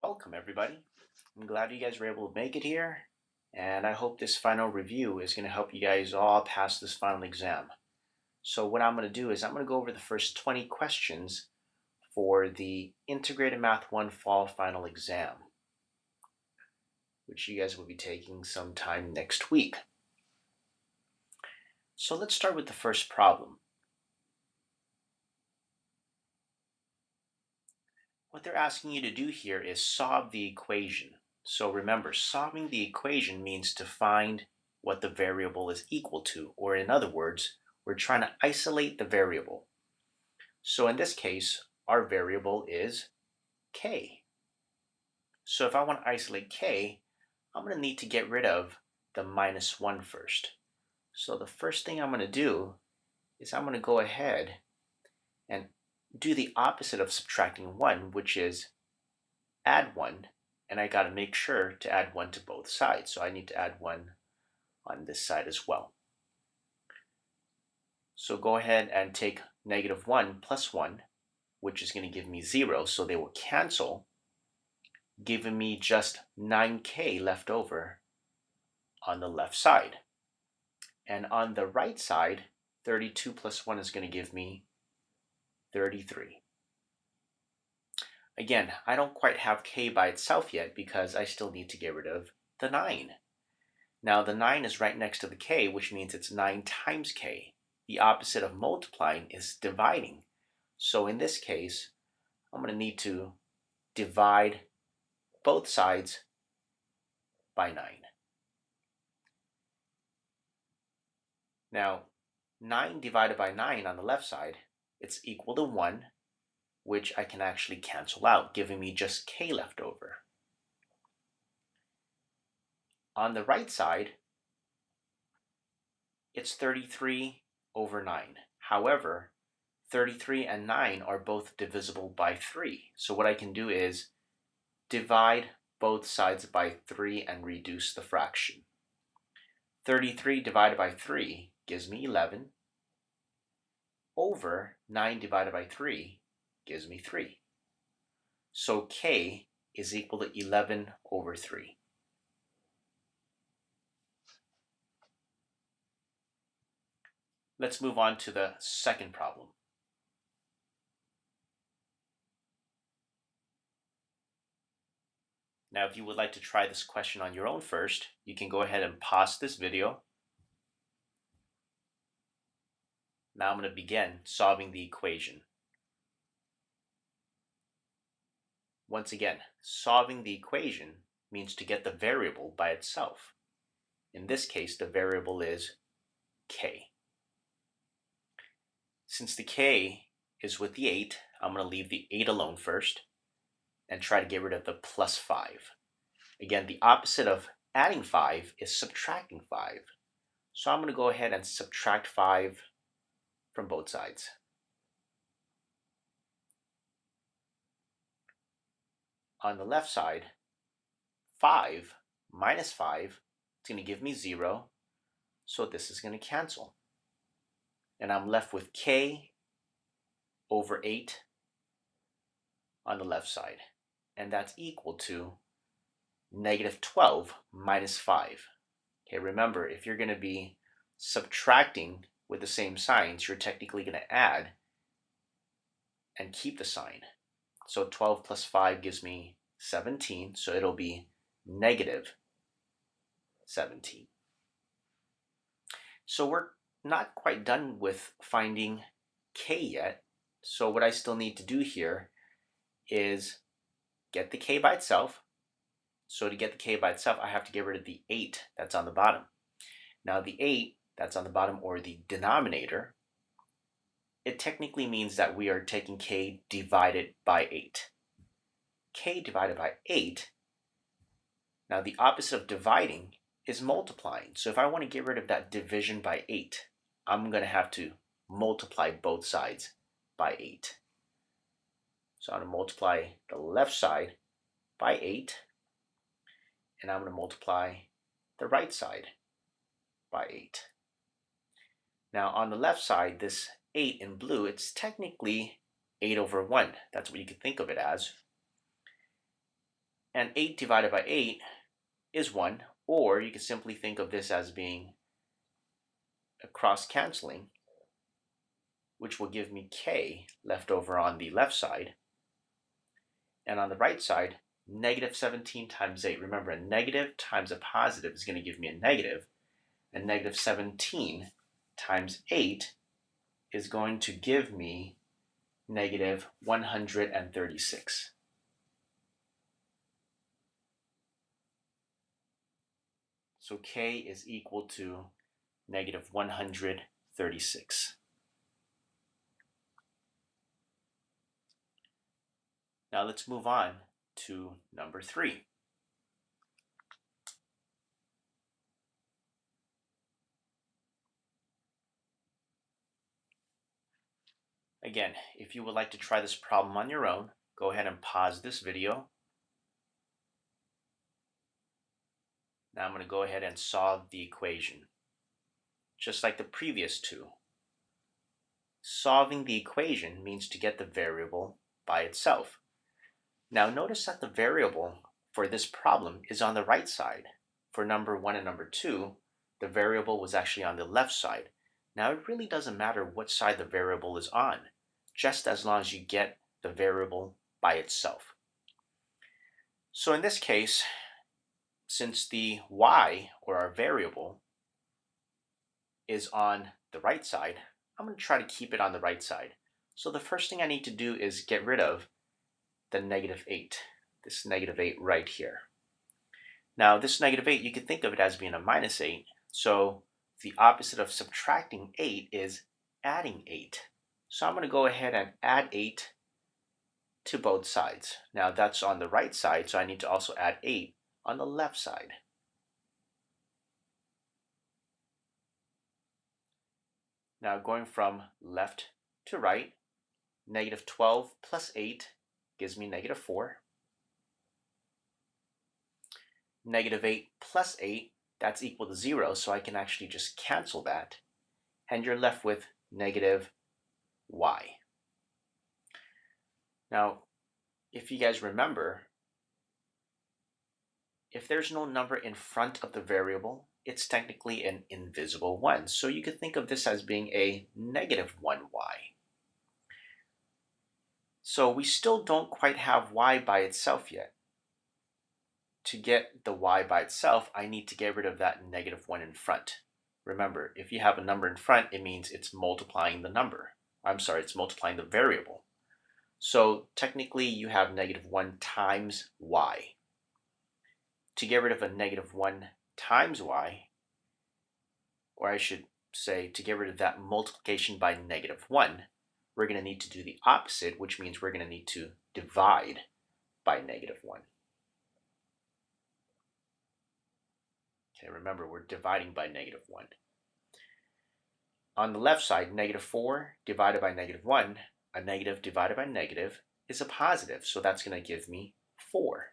Welcome, everybody. I'm glad you guys were able to make it here, and I hope this final review is going to help you guys all pass this final exam. So what I'm going to do is I'm going to go over the first 20 questions for the Integrated Math 1 Fall Final Exam, which you guys will be taking sometime next week. So let's start with the first problem. What they're asking you to do here is solve the equation. So remember, solving the equation means to find what the variable is equal to, or in other words, we're trying to isolate the variable. So in this case, our variable is k. So if I want to isolate k, I'm going to need to get rid of the -1 first. So the first thing I'm going to do is I'm going to go ahead and do the opposite of subtracting 1, which is add 1, and I got to make sure to add 1 to both sides. So I need to add 1 on this side as well. So go ahead and take -1 plus 1, which is going to give me 0, so they will cancel, giving me just 9k left over on the left side. And on the right side, 32 plus 1 is going to give me 33. Again, I don't quite have k by itself yet because I still need to get rid of the 9. Now the 9 is right next to the k, which means it's 9 times k. The opposite of multiplying is dividing. So in this case, I'm going to need to divide both sides by 9. Now, 9 divided by 9 on the left side, it's equal to 1, which I can actually cancel out, giving me just k left over. On the right side, it's 33 over 9. However, 33 and 9 are both divisible by 3. So what I can do is divide both sides by 3 and reduce the fraction. 33 divided by 3 gives me 11, over 9 divided by 3 gives me 3. So k is equal to 11 over 3. Let's move on to the second problem. Now, if you would like to try this question on your own first, you can go ahead and pause this video. Now I'm going to begin solving the equation. Once again, solving the equation means to get the variable by itself. In this case, the variable is k. Since the k is with the 8, I'm going to leave the 8 alone first and try to get rid of the plus 5. Again, the opposite of adding 5 is subtracting 5. So I'm going to go ahead and subtract 5 from both sides. On the left side, 5 minus 5 is going to give me 0. So this is going to cancel. And I'm left with k over 8 on the left side. And that's equal to -12 minus 5. Okay, remember, if you're going to be subtracting with the same signs, you're technically going to add and keep the sign. So 12 plus 5 gives me 17, so it'll be -17. So we're not quite done with finding k yet. So what I still need to do here is get the k by itself. So to get the k by itself, I have to get rid of the 8 that's on the bottom. Now the 8 that's on the bottom, or the denominator, it technically means that we are taking k divided by 8. K divided by 8, now the opposite of dividing is multiplying. So if I want to get rid of that division by 8, I'm going to have to multiply both sides by 8. So I'm going to multiply the left side by 8, and I'm going to multiply the right side by 8. Now on the left side, this 8 in blue, it's technically 8 over 1. That's what you could think of it as. And 8 divided by 8 is 1, or you can simply think of this as being a cross canceling, which will give me k left over on the left side. And on the right side, negative 17 times 8. Remember, a negative times a positive is going to give me a negative, and negative 17 times 8 is going to give me negative 136. So k is equal to negative 136. Now let's move on to number 3. Again, if you would like to try this problem on your own, go ahead and pause this video. Now I'm going to go ahead and solve the equation, just like the previous two. Solving the equation means to get the variable by itself. Now notice that the variable for this problem is on the right side. For number 1 and number 2, the variable was actually on the left side. Now it really doesn't matter what side the variable is on, just as long as you get the variable by itself. So in this case, since the y, or our variable, is on the right side, I'm going to try to keep it on the right side. So the first thing I need to do is get rid of the negative 8, this negative 8 right here. Now this negative 8, you can think of it as being a minus 8, so the opposite of subtracting 8 is adding 8. So I'm going to go ahead and add 8 to both sides. Now that's on the right side, so I need to also add 8 on the left side. Now going from left to right, negative 12 plus 8 gives me negative 4. Negative 8 plus 8, that's equal to 0, so I can actually just cancel that. And you're left with negative y. Now, if you guys remember, if there's no number in front of the variable, it's technically an invisible one. So you could think of this as being a negative 1y. So we still don't quite have y by itself yet. To get the y by itself, I need to get rid of that negative 1 in front. Remember, if you have a number in front, it means it's multiplying the number. It's multiplying the variable. So technically you have negative 1 times y. To get rid of a negative 1 times y, or I should say to get rid of that multiplication by negative 1, we're going to need to do the opposite, which means we're going to need to divide by negative 1. Okay, remember, we're dividing by negative 1. On the left side, negative 4 divided by negative 1, a negative divided by negative is a positive, so that's going to give me 4.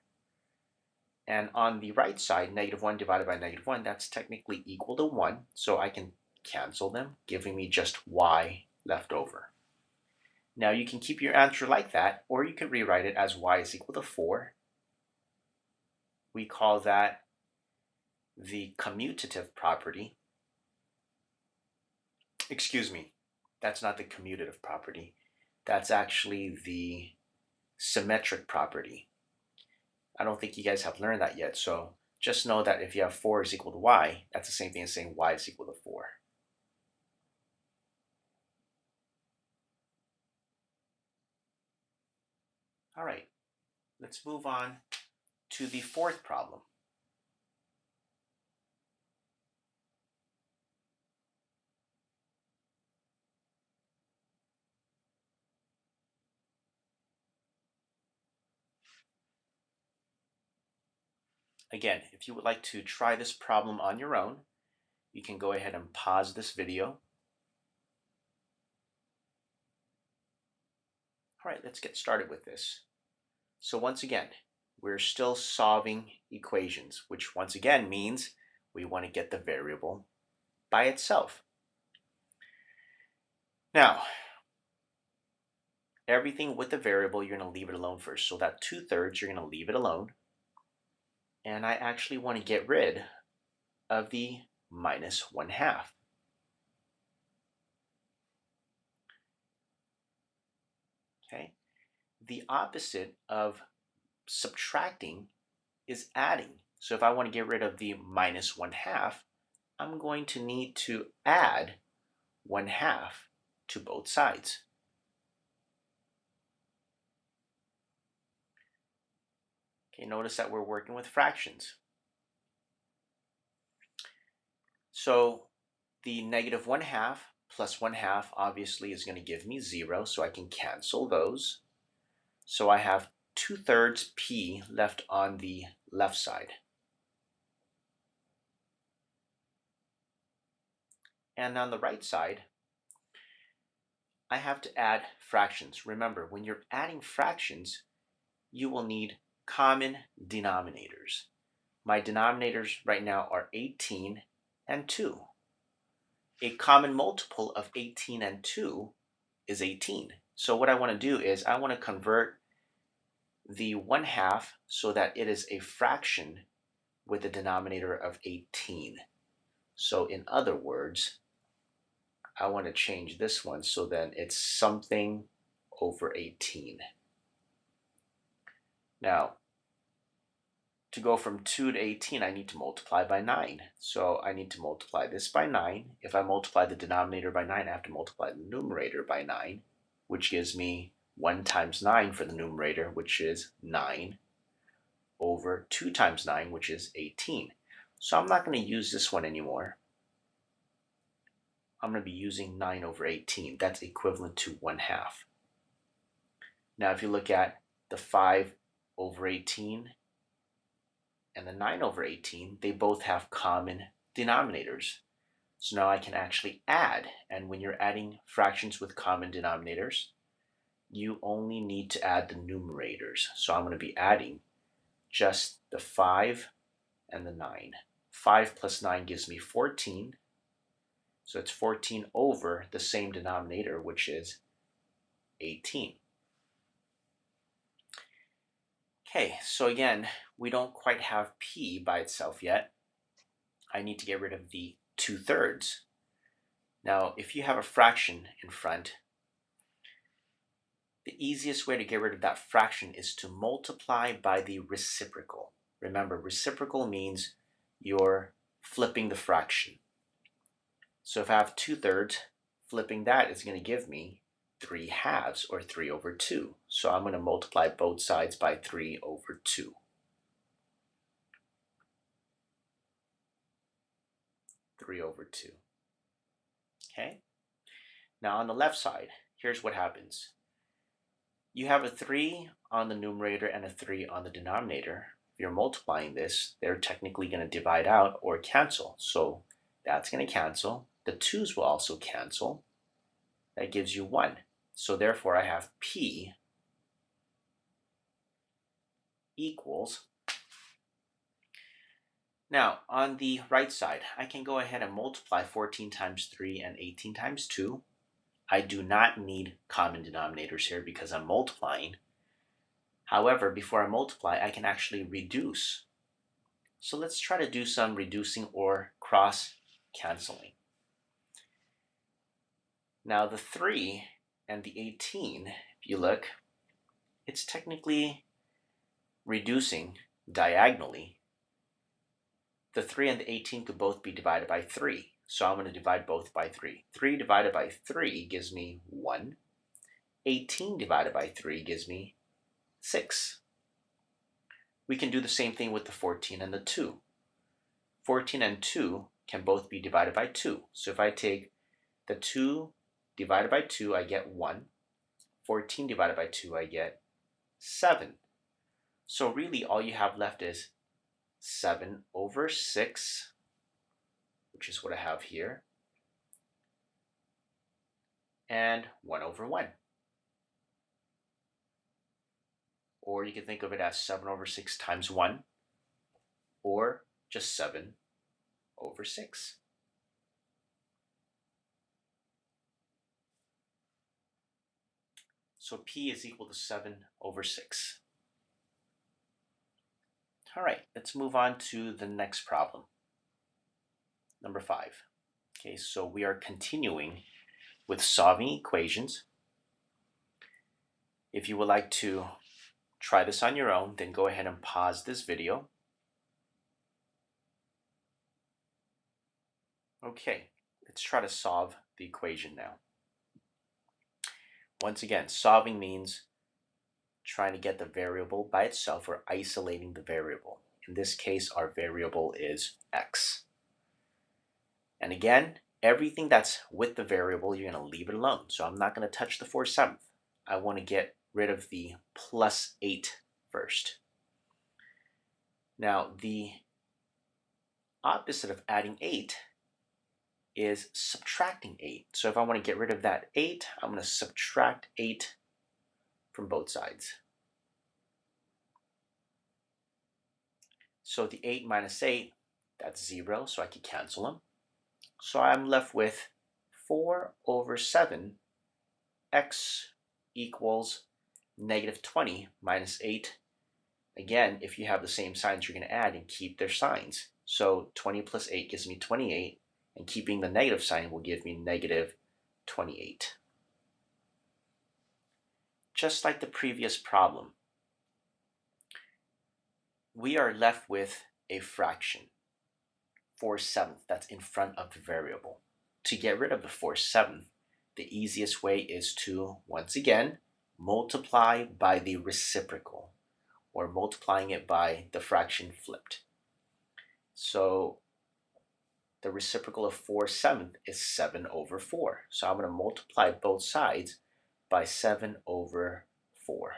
And on the right side, negative 1 divided by negative 1, that's technically equal to 1, so I can cancel them, giving me just y left over. Now you can keep your answer like that, or you can rewrite it as y is equal to 4. We call that the commutative property. Excuse me, that's not the commutative property. That's actually the symmetric property. I don't think you guys have learned that yet, so just know that if you have 4 is equal to y, that's the same thing as saying y is equal to 4. All right, let's move on to the fourth problem. Again, if you would like to try this problem on your own, you can go ahead and pause this video. All right, let's get started with this. So once again, we're still solving equations, which once again means we want to get the variable by itself. Now, everything with the variable, you're going to leave it alone first. So that 2/3, you're going to leave it alone. and I actually want to get rid of the minus 1/2. Okay, the opposite of subtracting is adding. So if I want to get rid of the minus 1/2, I'm going to need to add 1/2 to both sides. Okay, notice that we're working with fractions. So the negative 1/2 plus 1/2 obviously is going to give me 0, so I can cancel those. So I have 2/3 p left on the left side. And on the right side, I have to add fractions. Remember, when you're adding fractions, you will need common denominators. My denominators right now are 18 and 2. A common multiple of 18 and 2 is 18. So what I want to do is I want to convert the 1/2 so that it is a fraction with a denominator of 18. So in other words, I want to change this one so then it's something over 18. Now, to go from 2 to 18, I need to multiply by 9. So I need to multiply this by 9. If I multiply the denominator by 9, I have to multiply the numerator by 9, which gives me 1 times 9 for the numerator, which is 9, over 2 times 9, which is 18. So I'm not going to use this one anymore. I'm going to be using 9 over 18. That's equivalent to 1/2. Now, if you look at the 5 over 18 and the 9 over 18, they both have common denominators. So now I can actually add, and when you're adding fractions with common denominators, you only need to add the numerators. So I'm going to be adding just the 5 and the 9. 5 plus 9 gives me 14. So it's 14 over the same denominator, which is 18. Okay, so again, we don't quite have p by itself yet. I need to get rid of the 2/3. Now, if you have a fraction in front, the easiest way to get rid of that fraction is to multiply by the reciprocal. Remember, reciprocal means you're flipping the fraction. So if I have 2/3, flipping that is going to give me 3/2 or 3 over 2. So I'm going to multiply both sides by 3 over 2. 3 over 2. Okay? Now on the left side, here's what happens. You have a 3 on the numerator and a 3 on the denominator. If you're multiplying this, they're technically going to divide out or cancel. So that's going to cancel. The 2's will also cancel. That gives you 1. So therefore I have p equals. Now on the right side, I can go ahead and multiply 14 times 3 and 18 times 2. I do not need common denominators here because I'm multiplying. However, before I multiply, I can actually reduce. So let's try to do some reducing or cross canceling. Now the 3 and the 18, if you look, it's technically reducing diagonally. The 3 and the 18 could both be divided by 3. So I'm going to divide both by 3. 3 divided by 3 gives me 1. 18 divided by 3 gives me 6. We can do the same thing with the 14 and the 2. 14 and 2 can both be divided by 2. So if I take the 2 divided by 2, I get 1. 14 divided by 2, I get 7. So really all you have left is 7 over 6, which is what I have here, and 1 over 1. Or you can think of it as 7 over 6 times 1, or just 7 over 6. So p is equal to 7 over 6. All right, let's move on to the next problem. Number 5. Okay, so we are continuing with solving equations. If you would like to try this on your own, then go ahead and pause this video. Okay, let's try to solve the equation now. Once again, solving means trying to get the variable by itself or isolating the variable. In this case, our variable is x. And again, everything that's with the variable, you're going to leave it alone. So I'm not going to touch the 4/7. I want to get rid of the plus 8 first. Now, the opposite of adding 8 is subtracting 8. So if I want to get rid of that 8, I'm going to subtract 8 from both sides. So the 8 minus 8, that's 0, so I can cancel them. So I'm left with 4/7 x equals -20 minus 8. Again, if you have the same signs, you're going to add and keep their signs. So 20 plus 8 gives me 28, and keeping the negative sign will give me -28. Just like the previous problem, we are left with a fraction, 4/7, that's in front of the variable. To get rid of the 4/7, the easiest way is to, once again, multiply by the reciprocal, or multiplying it by the fraction flipped. So the reciprocal of 4/7 is 7/4. So I'm going to multiply both sides by 7/4.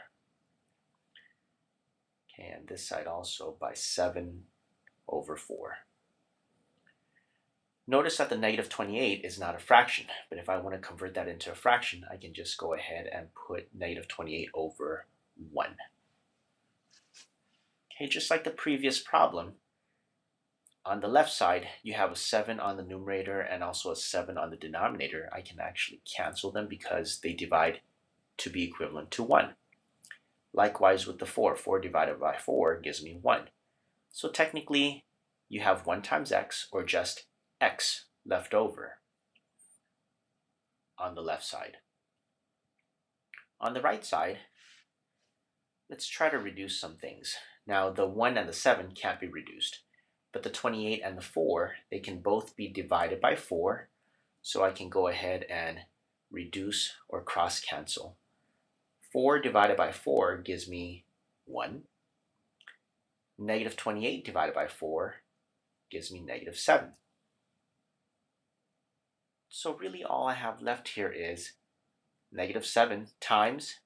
Okay, and this side also by 7/4. Notice that the -28 is not a fraction, but if I want to convert that into a fraction, I can just go ahead and put -28/1. Okay, just like the previous problem, on the left side, you have a 7 on the numerator and also a 7 on the denominator. I can actually cancel them because they divide to be equivalent to 1. Likewise with the 4. 4 divided by 4 gives me 1. So technically, you have 1 times x, or just x, left over on the left side. On the right side, let's try to reduce some things. Now, the 1 and the 7 can't be reduced, but the 28 and the 4, they can both be divided by 4, so I can go ahead and reduce or cross cancel. 4 divided by 4 gives me 1. -28 divided by 4 gives me -7. So really all I have left here is -7 times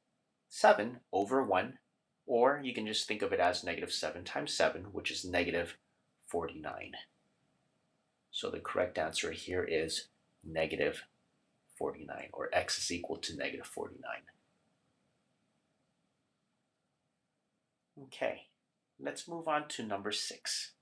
7/1, or you can just think of it as -7 times 7, which is -49. So the correct answer here is -49, or x is equal to -49. Okay, let's move on to number 6.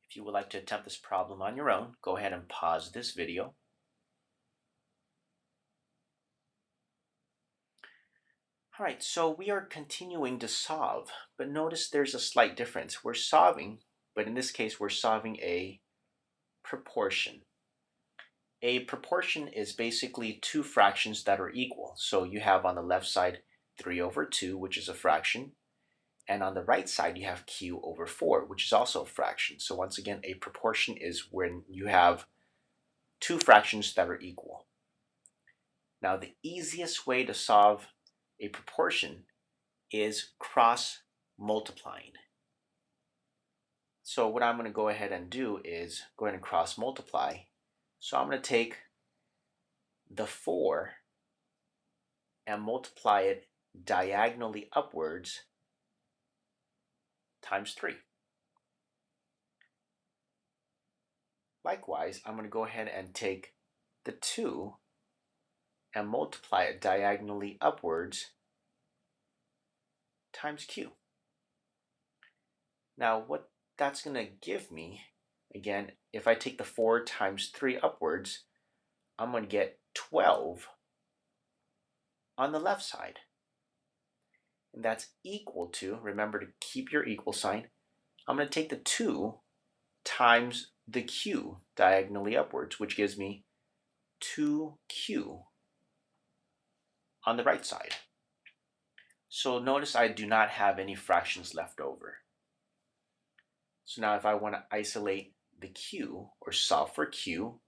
If you would like to attempt this problem on your own, go ahead and pause this video. All right, so we are continuing to solve, but notice there's a slight difference. We're solving, but in this case, we're solving a proportion. A proportion is basically two fractions that are equal. So you have on the left side 3/2, which is a fraction, and on the right side you have q/4, which is also a fraction. So once again, a proportion is when you have two fractions that are equal. Now, the easiest way to solve a proportion is cross multiplying. So what I'm going to go ahead and do is go ahead and cross multiply. So I'm going to take the 4 and multiply it diagonally upwards times 3. Likewise, I'm going to go ahead and take the 2 and multiply it diagonally upwards times q. Now what that's going to give me, again, if I take the 4 times 3 upwards, I'm going to get 12 on the left side. And that's equal to, remember to keep your equal sign, I'm going to take the 2 times the q diagonally upwards, which gives me 2q on the right side. So notice I do not have any fractions left over. So now if I want to isolate the q or solve for q,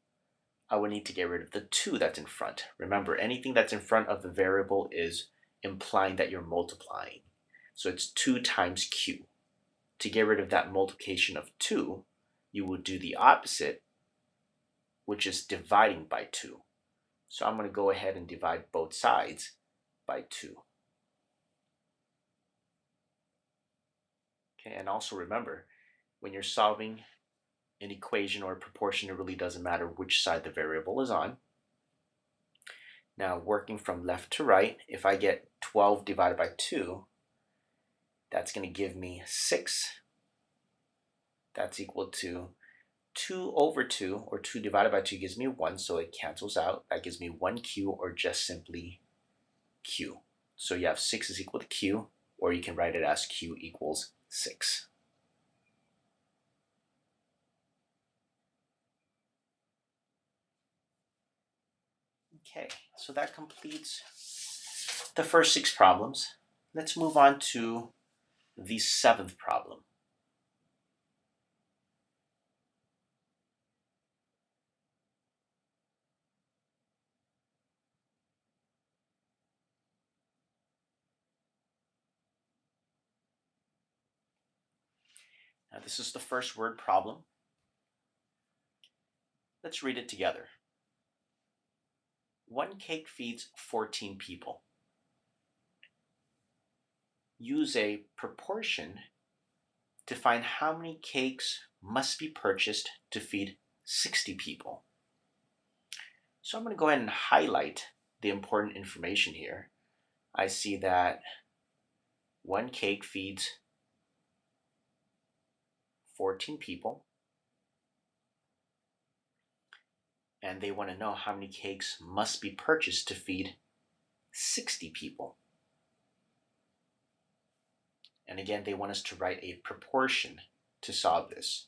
I would need to get rid of the 2 that's in front. Remember, anything that's in front of the variable is implying that you're multiplying. So it's 2 times q. To get rid of that multiplication of 2, you would do the opposite, which is dividing by 2. So I'm going to go ahead and divide both sides by 2. Okay, and also remember, when you're solving an equation or a proportion, it really doesn't matter which side the variable is on. Now, working from left to right, if I get 12 divided by 2, that's going to give me 6. That's equal to 2 over 2, or 2 divided by 2 gives me 1, so it cancels out. That gives me 1q, or just simply q. So you have 6 is equal to q, or you can write it as q equals 6. Okay, so that completes the first 6 problems. Let's move on to the 7th problem. Now this is the first word problem. Let's read it together. 1 cake feeds 14 people. Use a proportion to find how many cakes must be purchased to feed 60 people. So I'm going to go ahead and highlight the important information here. I see that 1 cake feeds 14 people, and they want to know how many cakes must be purchased to feed 60 people. And again, they want us to write a proportion to solve this.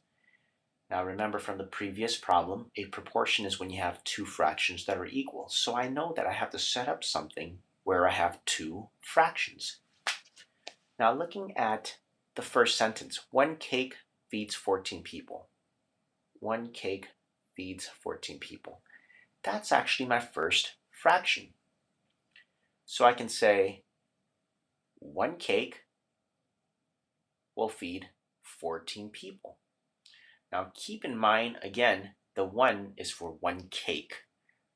Now remember from the previous problem, a proportion is when you have 2 fractions that are equal. So I know that I have to set up something where I have 2 fractions. Now looking at the first sentence, 1 cake feeds 14 people. 1 cake feeds 14 people. That's actually my first fraction. So I can say 1 cake will feed 14 people. Now keep in mind, again, the 1 is for 1 cake.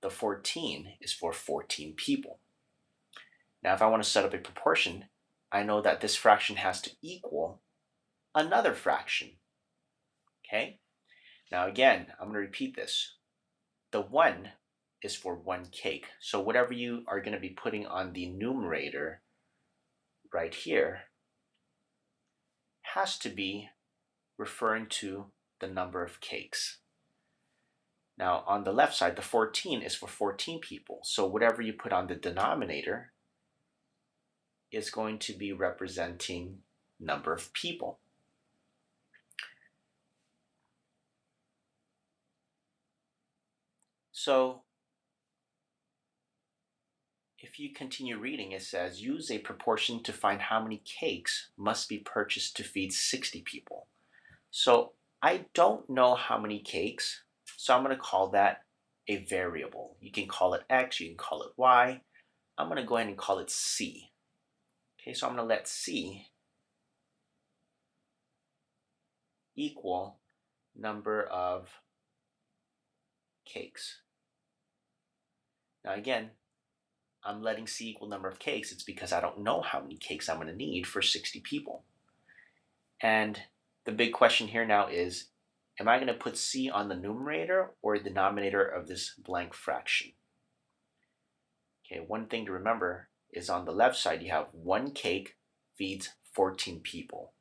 The 14 is for 14 people. Now if I want to set up a proportion, I know that this fraction has to equal another fraction. Okay? Now again, I'm going to repeat this. The 1 is for 1 cake. So whatever you are going to be putting on the numerator right here has to be referring to the number of cakes. Now on the left side, the 14 is for 14 people. So whatever you put on the denominator is going to be representing number of people. So if you continue reading, it says, use a proportion to find how many cakes must be purchased to feed 60 people. So I don't know how many cakes, so I'm going to call that a variable. You can call it X, you can call it Y. I'm going to go ahead and call it C. Okay, so I'm going to let C equal number of cakes. Now again, I'm letting C equal number of cakes. It's because I don't know how many cakes I'm going to need for 60 people. And the big question here now is, am I going to put C on the numerator or the denominator of this blank fraction? Okay, one thing to remember is on the left side, you have 1 cake feeds 14 people,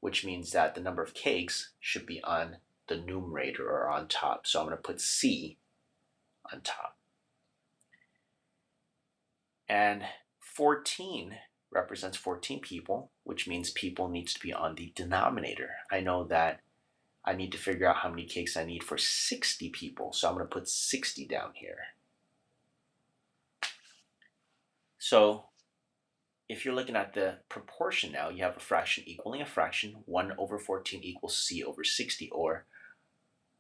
which means that the number of cakes should be on the numerator or on top. So I'm going to put C on top. And 14 represents 14 people, which means people needs to be on the denominator. I know that I need to figure out how many cakes I need for 60 people, so I'm going to put 60 down here. So if you're looking at the proportion now, you have a fraction equaling a fraction. 1 over 14 equals c over 60, or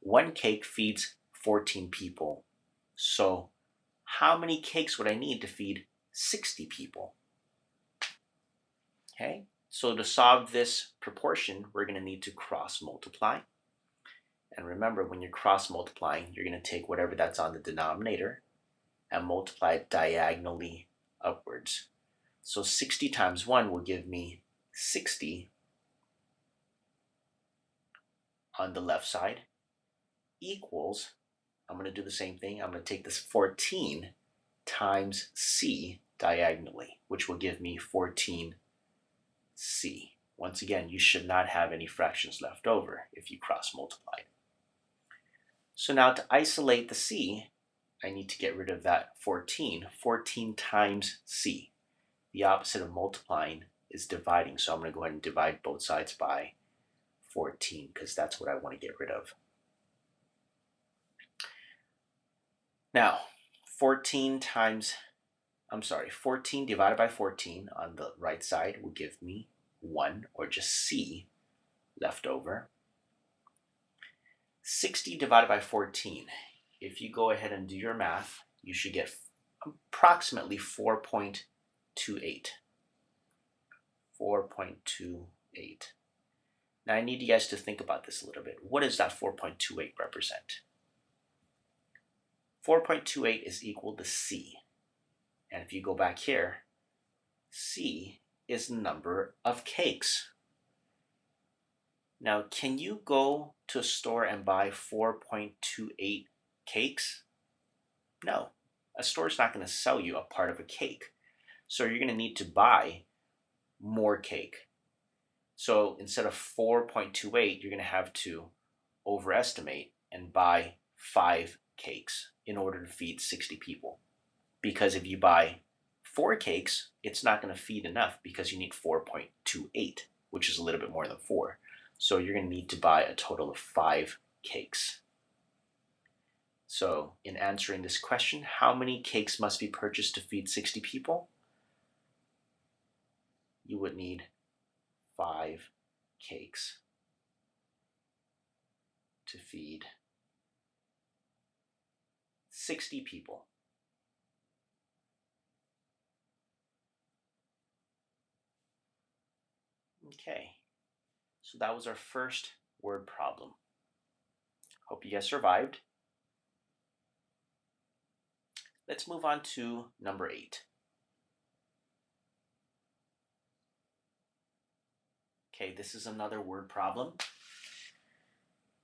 1 cake feeds 14 people. So how many cakes would I need to feed 60 people? Okay, so to solve this proportion, we're going to need to cross multiply. And remember, when you're cross multiplying, you're going to take whatever that's on the denominator and multiply it diagonally upwards. So 60 times 1 will give me 60 on the left side, equals, I'm going to do the same thing. I'm going to take this 14 times c diagonally, which will give me 14c. Once again, you should not have any fractions left over if you cross multiply. So now to isolate the c, I need to get rid of that 14. 14 times c. The opposite of multiplying is dividing, so I'm going to go ahead and divide both sides by 14 because that's what I want to get rid of. Now, 14 divided by 14 on the right side will give me 1, or just c, left over. 60 divided by 14. If you go ahead and do your math, you should get approximately 4.28. 4.28. Now I need you guys to think about this a little bit. What does that 4.28 represent? 4.28 is equal to c. And if you go back here, c is the number of cakes. Now, can you go to a store and buy 4.28 cakes? No. A store's not going to sell you a part of a cake. So you're going to need to buy more cake. So instead of 4.28, you're going to have to overestimate and buy 5 cakes in order to feed 60 people. Because if you buy 4 cakes, it's not going to feed enough because you need 4.28, which is a little bit more than 4. So you're going to need to buy a total of 5 cakes. So in answering this question, how many cakes must be purchased to feed 60 people? You would need 5 cakes to feed 60 people. Okay, so that was our first word problem. Hope you guys survived. Let's move on to number 8. Okay, this is another word problem.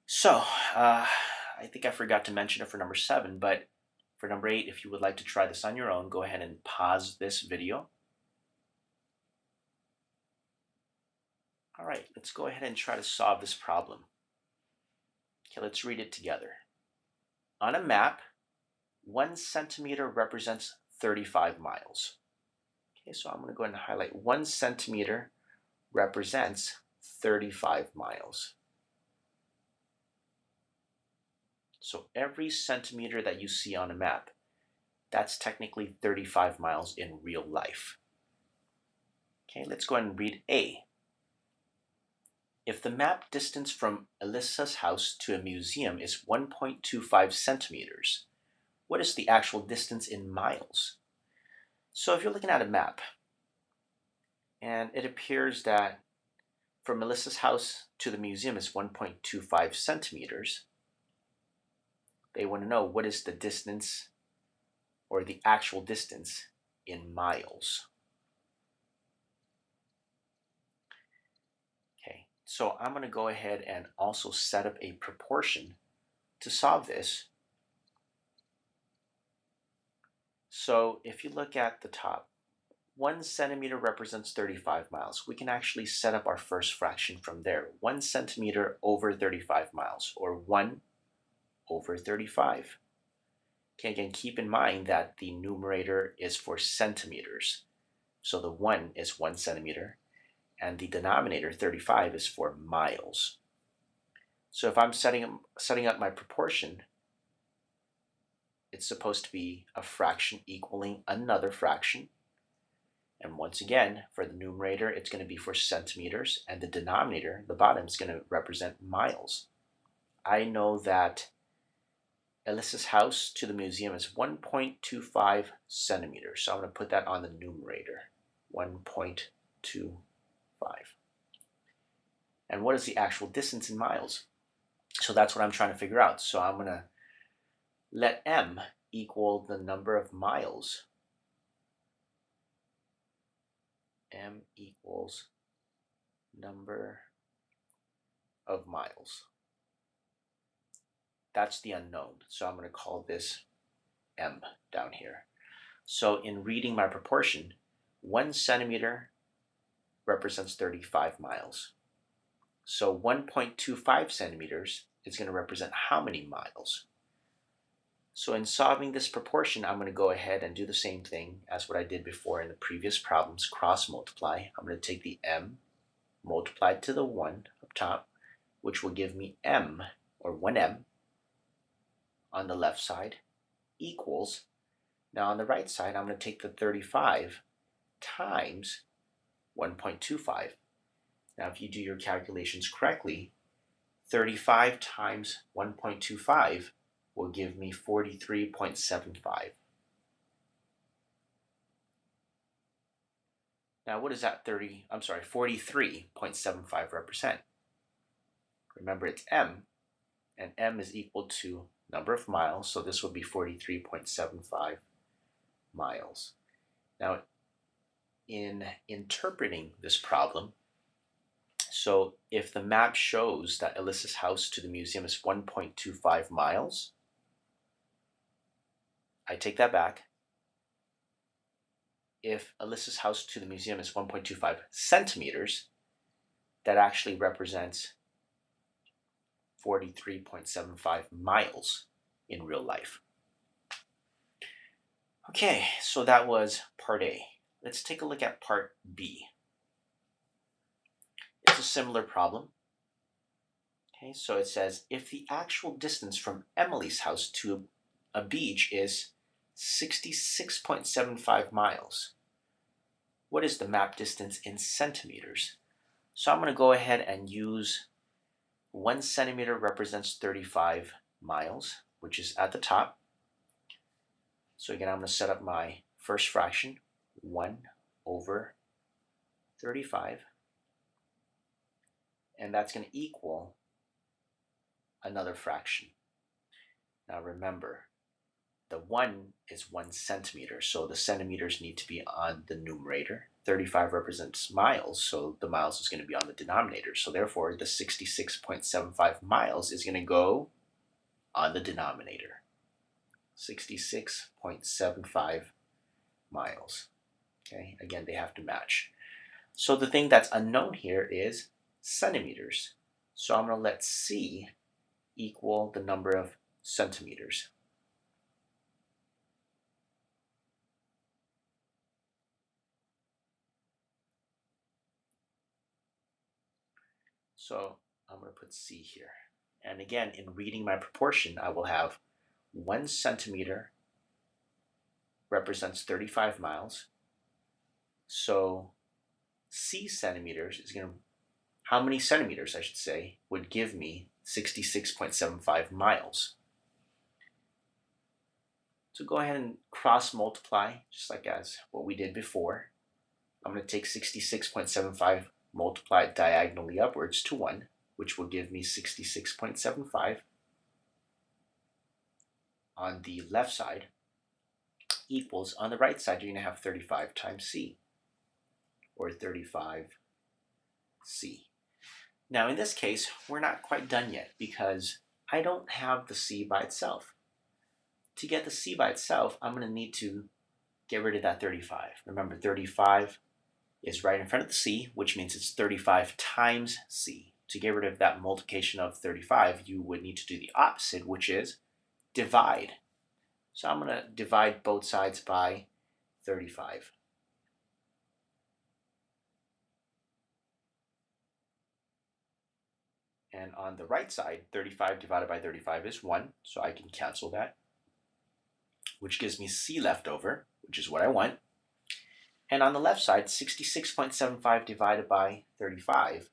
So, I think I forgot to mention it for number 7, but for number 8, if you would like to try this on your own, go ahead and pause this video. All right, let's go ahead and try to solve this problem. Okay, let's read it together. On a map, 1 centimeter represents 35 miles. Okay, so I'm going to go ahead and highlight 1 centimeter represents 35 miles. So every centimeter that you see on a map, that's technically 35 miles in real life. Okay, let's go ahead and read A. If the map distance from Alyssa's house to a museum is 1.25 centimeters, what is the actual distance in miles? So if you're looking at a map, and it appears that from Melissa's house to the museum is 1.25 centimeters, they want to know what is the distance, or the actual distance, in miles. Okay, so I'm going to go ahead and also set up a proportion to solve this. So if you look at the top, 1 centimeter represents 35 miles. We can actually set up our first fraction from there. 1 centimeter over 35 miles, or 1 over 35. Okay, again, keep in mind that the numerator is for centimeters. So the 1 is 1 centimeter, and the denominator, 35, is for miles. So if I'm setting up my proportion, it's supposed to be a fraction equaling another fraction. And once again, for the numerator, it's going to be for centimeters, and the denominator, the bottom, is going to represent miles. I know that Alyssa's house to the museum is 1.25 centimeters. So I'm going to put that on the numerator, 1.25. And what is the actual distance in miles? So that's what I'm trying to figure out. So I'm going to let m equal the number of miles. M equals number of miles. That's the unknown. So I'm going to call this m down here. So in reading my proportion, 1 centimeter represents 35 miles. So 1.25 centimeters is going to represent how many miles? So in solving this proportion, I'm going to go ahead and do the same thing as what I did before in the previous problems, cross multiply. I'm going to take the m multiplied to the 1 up top, which will give me m, or 1m, on the left side, equals, now on the right side, I'm going to take the 35 times 1.25. Now if you do your calculations correctly, 35 times 1.25 will give me 43.75. Now what does that 43.75 represent? Remember, it's m, and m is equal to number of miles, so this would be 43.75 miles. Now in interpreting this problem, so if the map shows that Alyssa's house to the museum is 1.25 miles, I take that back. If Alyssa's house to the museum is 1.25 centimeters, that actually represents 43.75 miles in real life. Okay, so that was part A. Let's take a look at part B. It's a similar problem. Okay, so it says, if the actual distance from Emily's house to a beach is 66.75 miles, what is the map distance in centimeters? So I'm going to go ahead and use 1 centimeter represents 35 miles, which is at the top. So again, I'm going to set up my first fraction, 1 over 35. And that's going to equal another fraction. Now remember, the 1 is 1 centimeter, so the centimeters need to be on the numerator. 35 represents miles, so the miles is going to be on the denominator. So therefore, the 66.75 miles is going to go on the denominator. 66.75 miles. Okay, again, they have to match. So the thing that's unknown here is centimeters. So I'm going to let C equal the number of centimeters. So I'm going to put C here. And again, in reading my proportion, I will have 1 centimeter represents 35 miles. So C centimeters is going to, how many centimeters, I should say, would give me 66.75 miles. So go ahead and cross multiply, just like as what we did before. I'm going to take 66.75 multiplied diagonally upwards to 1, which will give me 66.75 on the left side, equals, on the right side, you're going to have 35 times C, or 35C. Now in this case, we're not quite done yet because I don't have the C by itself. To get the C by itself, I'm going to need to get rid of that 35. Remember, 35 is right in front of the C, which means it's 35 times C. To get rid of that multiplication of 35, you would need to do the opposite, which is divide So I'm going to divide both sides by 35. And on the right side, 35 divided by 35 is 1, so I can cancel that, which gives me C left over, which is what I want. And on the left side, 66.75 divided by 35,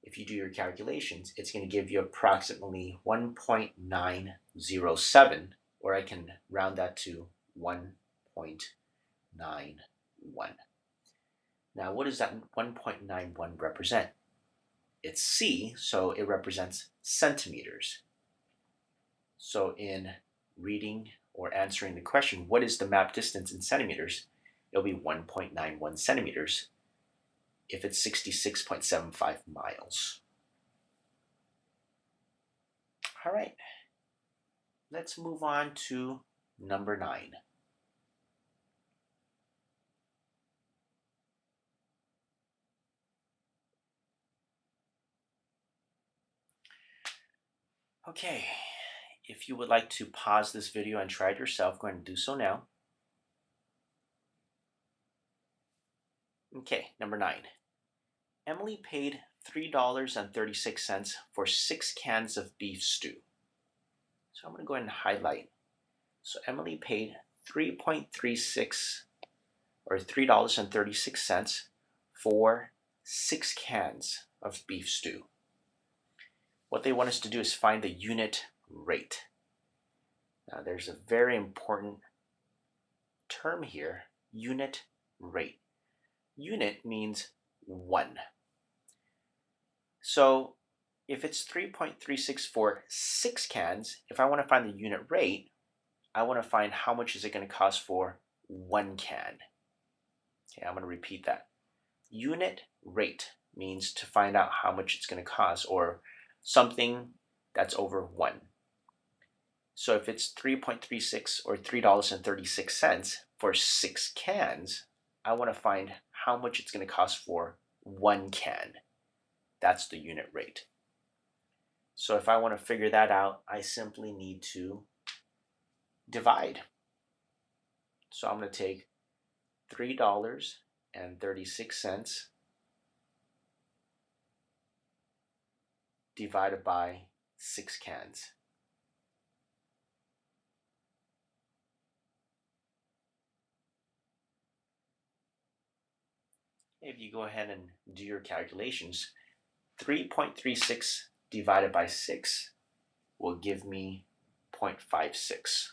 if you do your calculations, it's going to give you approximately 1.907, or I can round that to 1.91. Now, what does that 1.91 represent? It's C, so it represents centimeters. So in reading or answering the question, what is the map distance in centimeters? It'll be 1.91 centimeters if it's 66.75 miles. All right, let's move on to number 9. Okay, if you would like to pause this video and try it yourself, go ahead and do so now. Okay, number 9. Emily paid $3.36 for 6 cans of beef stew. So I'm going to go ahead and highlight. So Emily paid $3.36 or $3.36 for 6 cans of beef stew. What they want us to do is find the unit rate. Now there's a very important term here, unit rate. Unit means 1. So if it's 3.36 for 6 cans, if I want to find the unit rate, I want to find how much is it going to cost for 1 can. Okay, I'm going to repeat that. Unit rate means to find out how much it's going to cost, or something that's over 1. So if it's 3.36 or $3.36 for 6 cans, I want to find how much it's going to cost for 1 can. That's the unit rate. So if I want to figure that out, I simply need to divide. So I'm going to take $3.36 divided by 6 cans. If you go ahead and do your calculations, 3.36 divided by 6 will give me 0.56.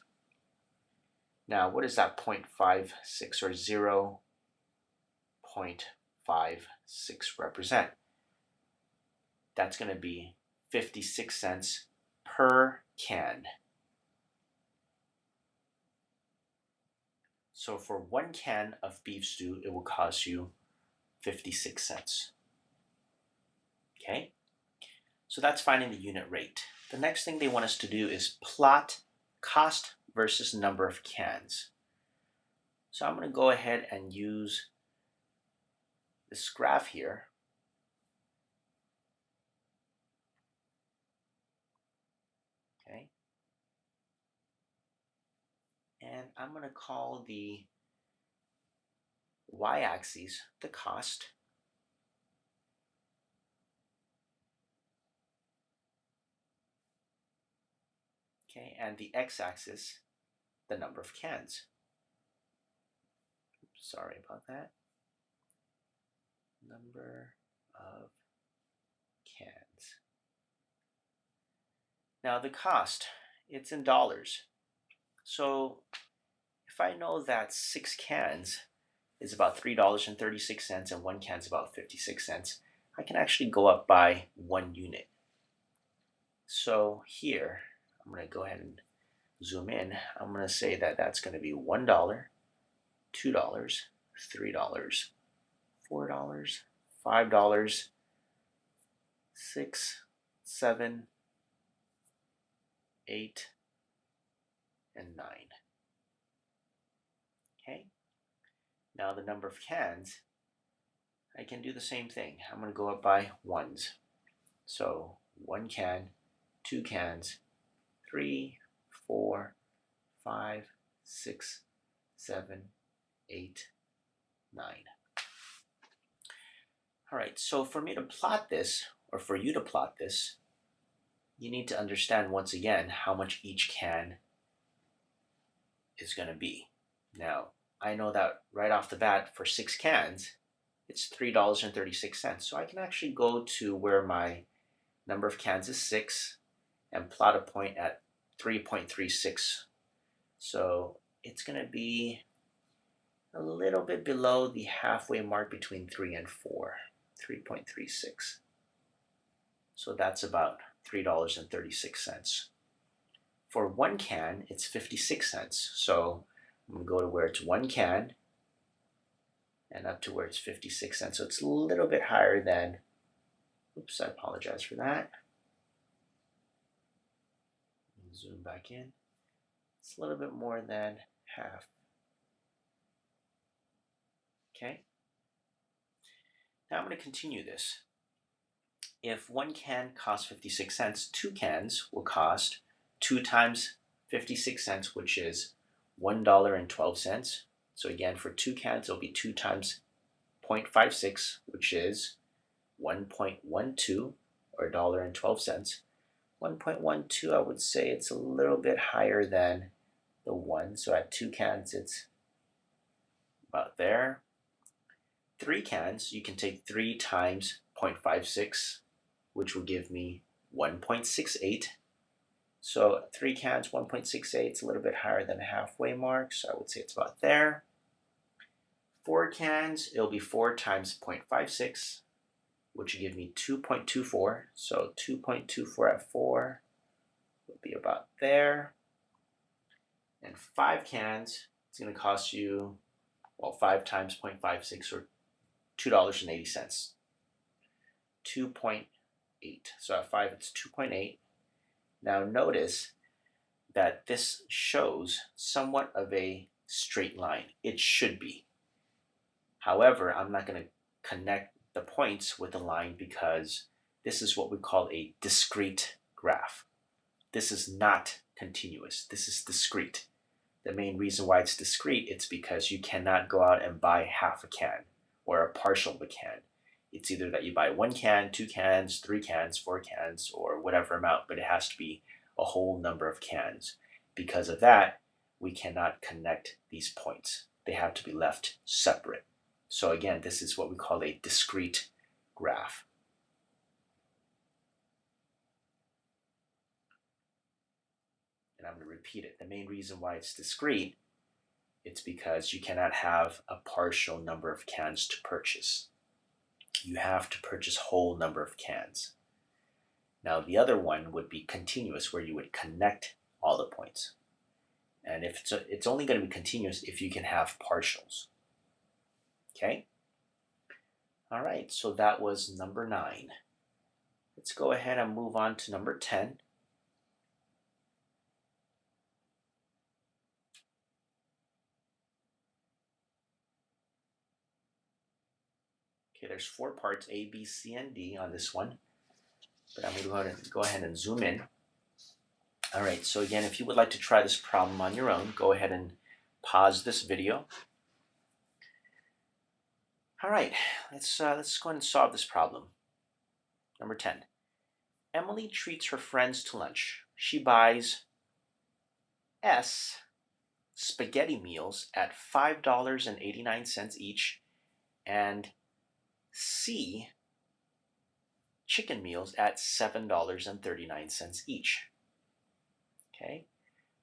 Now, what is that 0.56 or 0.56 represent? That's going to be 56 cents per can. So for 1 can of beef stew, it will cost you 56 cents. Okay? So that's finding the unit rate. The next thing they want us to do is plot cost versus number of cans. So I'm going to go ahead and use this graph here. Okay? And I'm going to call the y-axis the cost. Okay, and the x-axis the number of cans. Sorry about that. Number of cans. Now the cost, it's in dollars. So if I know that 6 cans is about $3.36 and 1 can is about 56 cents, I can actually go up by 1 unit. So here, I'm going to go ahead and zoom in. I'm going to say that that's going to be $1, $2, $3, $4, $5, 6, 7, 8, and 9. Okay? Now the number of cans, I can do the same thing. I'm going to go up by ones. So 1 can, 2 cans, 3, 4, 5, 6, 7, 8, 9. All right, so for me to plot this, or for you to plot this, you need to understand once again how much each can is going to be. Now, I know that right off the bat for 6 cans, it's $3.36. So I can actually go to where my number of cans is 6 and plot a point at 3.36. So it's going to be a little bit below the halfway mark between 3 and 4, 3.36. So that's about $3.36. For 1 can, it's 56 cents. So I'm going to go to where it's 1 can and up to where it's 56 cents. So it's a little bit higher than, oops, I apologize for that. Zoom back in. It's a little bit more than half. Okay. Now I'm going to continue this. If 1 can costs 56 cents, 2 cans will cost 2 times 56 cents, which is $1.12. So again, for 2 cans, it'll be 2 times 0.56, which is 1.12 or $1.12. 1.12, I would say it's a little bit higher than the 1. So at 2 cans, it's about there. 3 cans, you can take 3 times 0.56, which will give me 1.68. So 3 cans, 1.68, it's a little bit higher than the halfway mark, so I would say it's about there. 4 cans, it'll be 4 times 0.56, which will give me 2.24. So 2.24 at 4 would be about there. And 5 cans, it's going to cost you, well, 5 times 0.56 or $2.80. 2.8. So at 5, it's 2.8. Now notice that this shows somewhat of a straight line. It should be. However, I'm not going to connect the points with the line because this is what we call a discrete graph. This is not continuous. This is discrete. The main reason why it's discrete, it's because you cannot go out and buy half a can or a partial of a can. It's either that you buy 1 can, 2 cans, 3 cans, 4 cans, or whatever amount, but it has to be a whole number of cans. Because of that, we cannot connect these points. They have to be left separate. So again, this is what we call a discrete graph. And I'm going to repeat it. The main reason why it's discrete, it's because you cannot have a partial number of cans to purchase. You have to purchase whole number of cans. Now the other one would be continuous, where you would connect all the points. And if it's only going to be continuous if you can have partials. Okay? All right, so that was number 9. Let's go ahead and move on to number 10. Okay, there's 4 parts, A, B, C, and D on this one. But I'm going to go ahead and zoom in. All right, so again, if you would like to try this problem on your own, go ahead and pause this video. All right, let's go ahead and solve this problem. Number 10. Emily treats her friends to lunch. She buys S spaghetti meals at $5.89 each and C chicken meals at $7.39 each. Okay.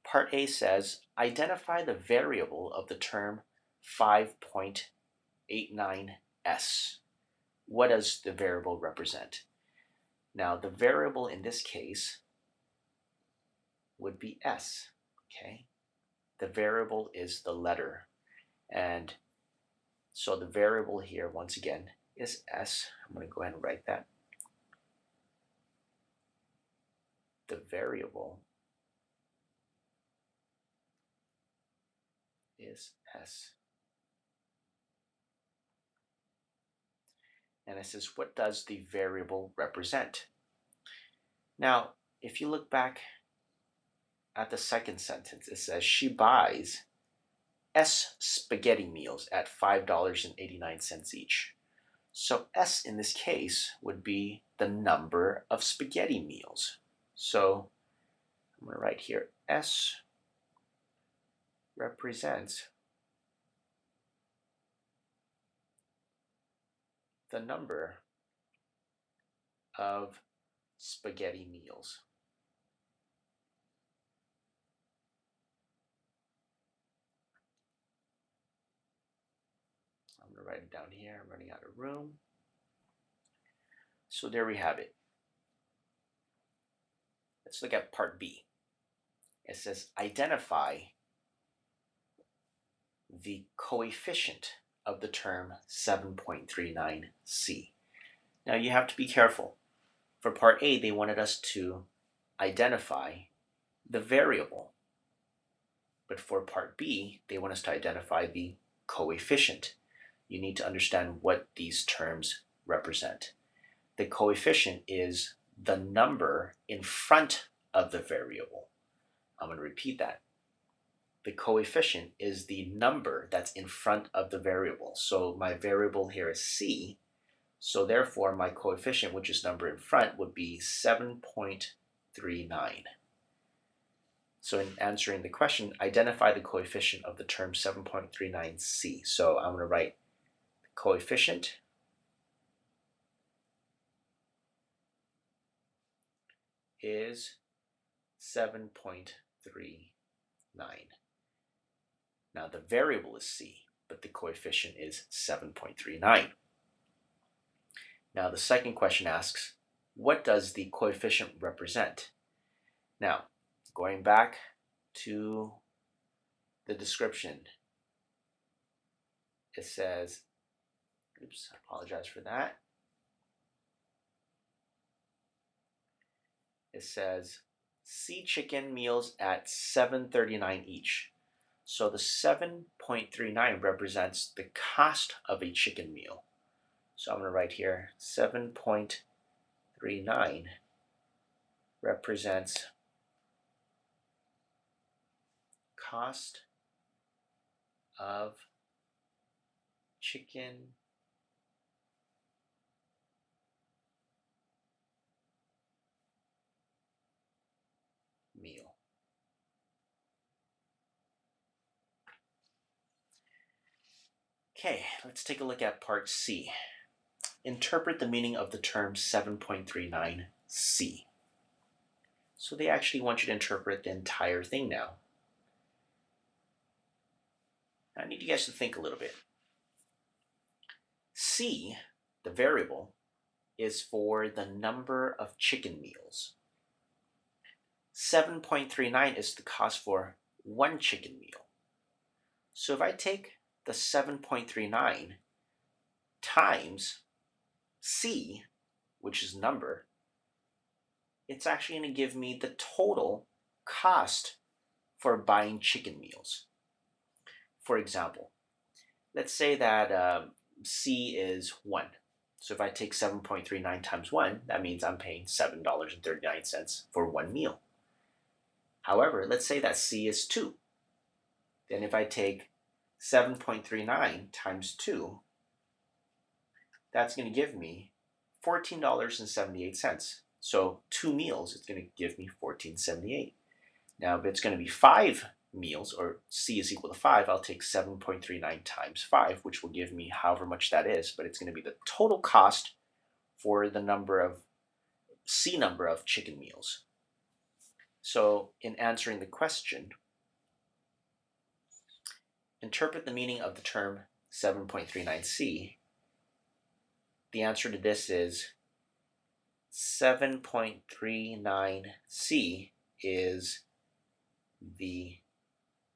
Part A says, identify the variable of the term 5.89s. What does the variable represent? Now, the variable in this case would be S. Okay. The variable is the letter. And so the variable here, once again, is S. I'm going to go ahead and write that. The variable is S. And it says, what does the variable represent? Now, if you look back at the second sentence. It says she buys S spaghetti meals at $5.89 each. So S in this case would be the number of spaghetti meals. So I'm going to write here S represents the number of spaghetti meals. I'm going to write it down here. I'm running out of room. So there we have it. Let's look at part B. It says identify the coefficient of the term 7.39c. Now you have to be careful. For part A, they wanted us to identify the variable. But for part B, they want us to identify the coefficient. You need to understand what these terms represent. The coefficient is the number in front of the variable. I'm going to repeat that. The coefficient is the number that's in front of the variable. So my variable here is c. So therefore, my coefficient, which is number in front, would be 7.39. So in answering the question, identify the coefficient of the term 7.39c. So I'm going to write the coefficient is 7.39. Now the variable is c, but the coefficient is 7.39. Now the second question asks, what does the coefficient represent? Now, going back to the description, it says, oops, I apologize for that. It says, C chicken meals at $7.39 each. So the 7.39 represents the cost of a chicken meal. So I'm going to write here 7.39 represents cost of chicken meal. Okay, let's take a look at part C. Interpret the meaning of the term 7.39c. So they actually want you to interpret the entire thing now. I need you guys to think a little bit. C, the variable, is for the number of chicken meals. 7.39 is the cost for one chicken meal. So if I take the 7.39 times C, which is number, it's actually going to give me the total cost for buying chicken meals. For example, let's say that C is 1. So if I take 7.39 times 1, that means I'm paying $7.39 for one meal. However, let's say that C is 2. Then if I take 7.39 times 2, that's going to give me $14.78. So 2 meals, it's going to give me $14.78. Now, if it's going to be 5 meals, or C is equal to 5, I'll take 7.39 times 5, which will give me however much that is, but it's going to be the total cost for the number of C number of chicken meals. So in answering the question, interpret the meaning of the term 7.39c. The answer to this is 7.39c is the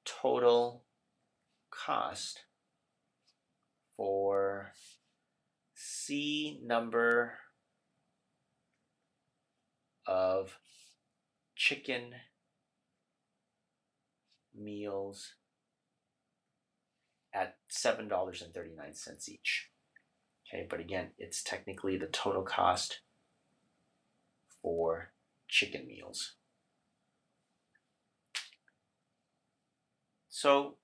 total cost for C number of chicken meals at $7.39 each. Okay, but again, it's technically the total cost for chicken meals. So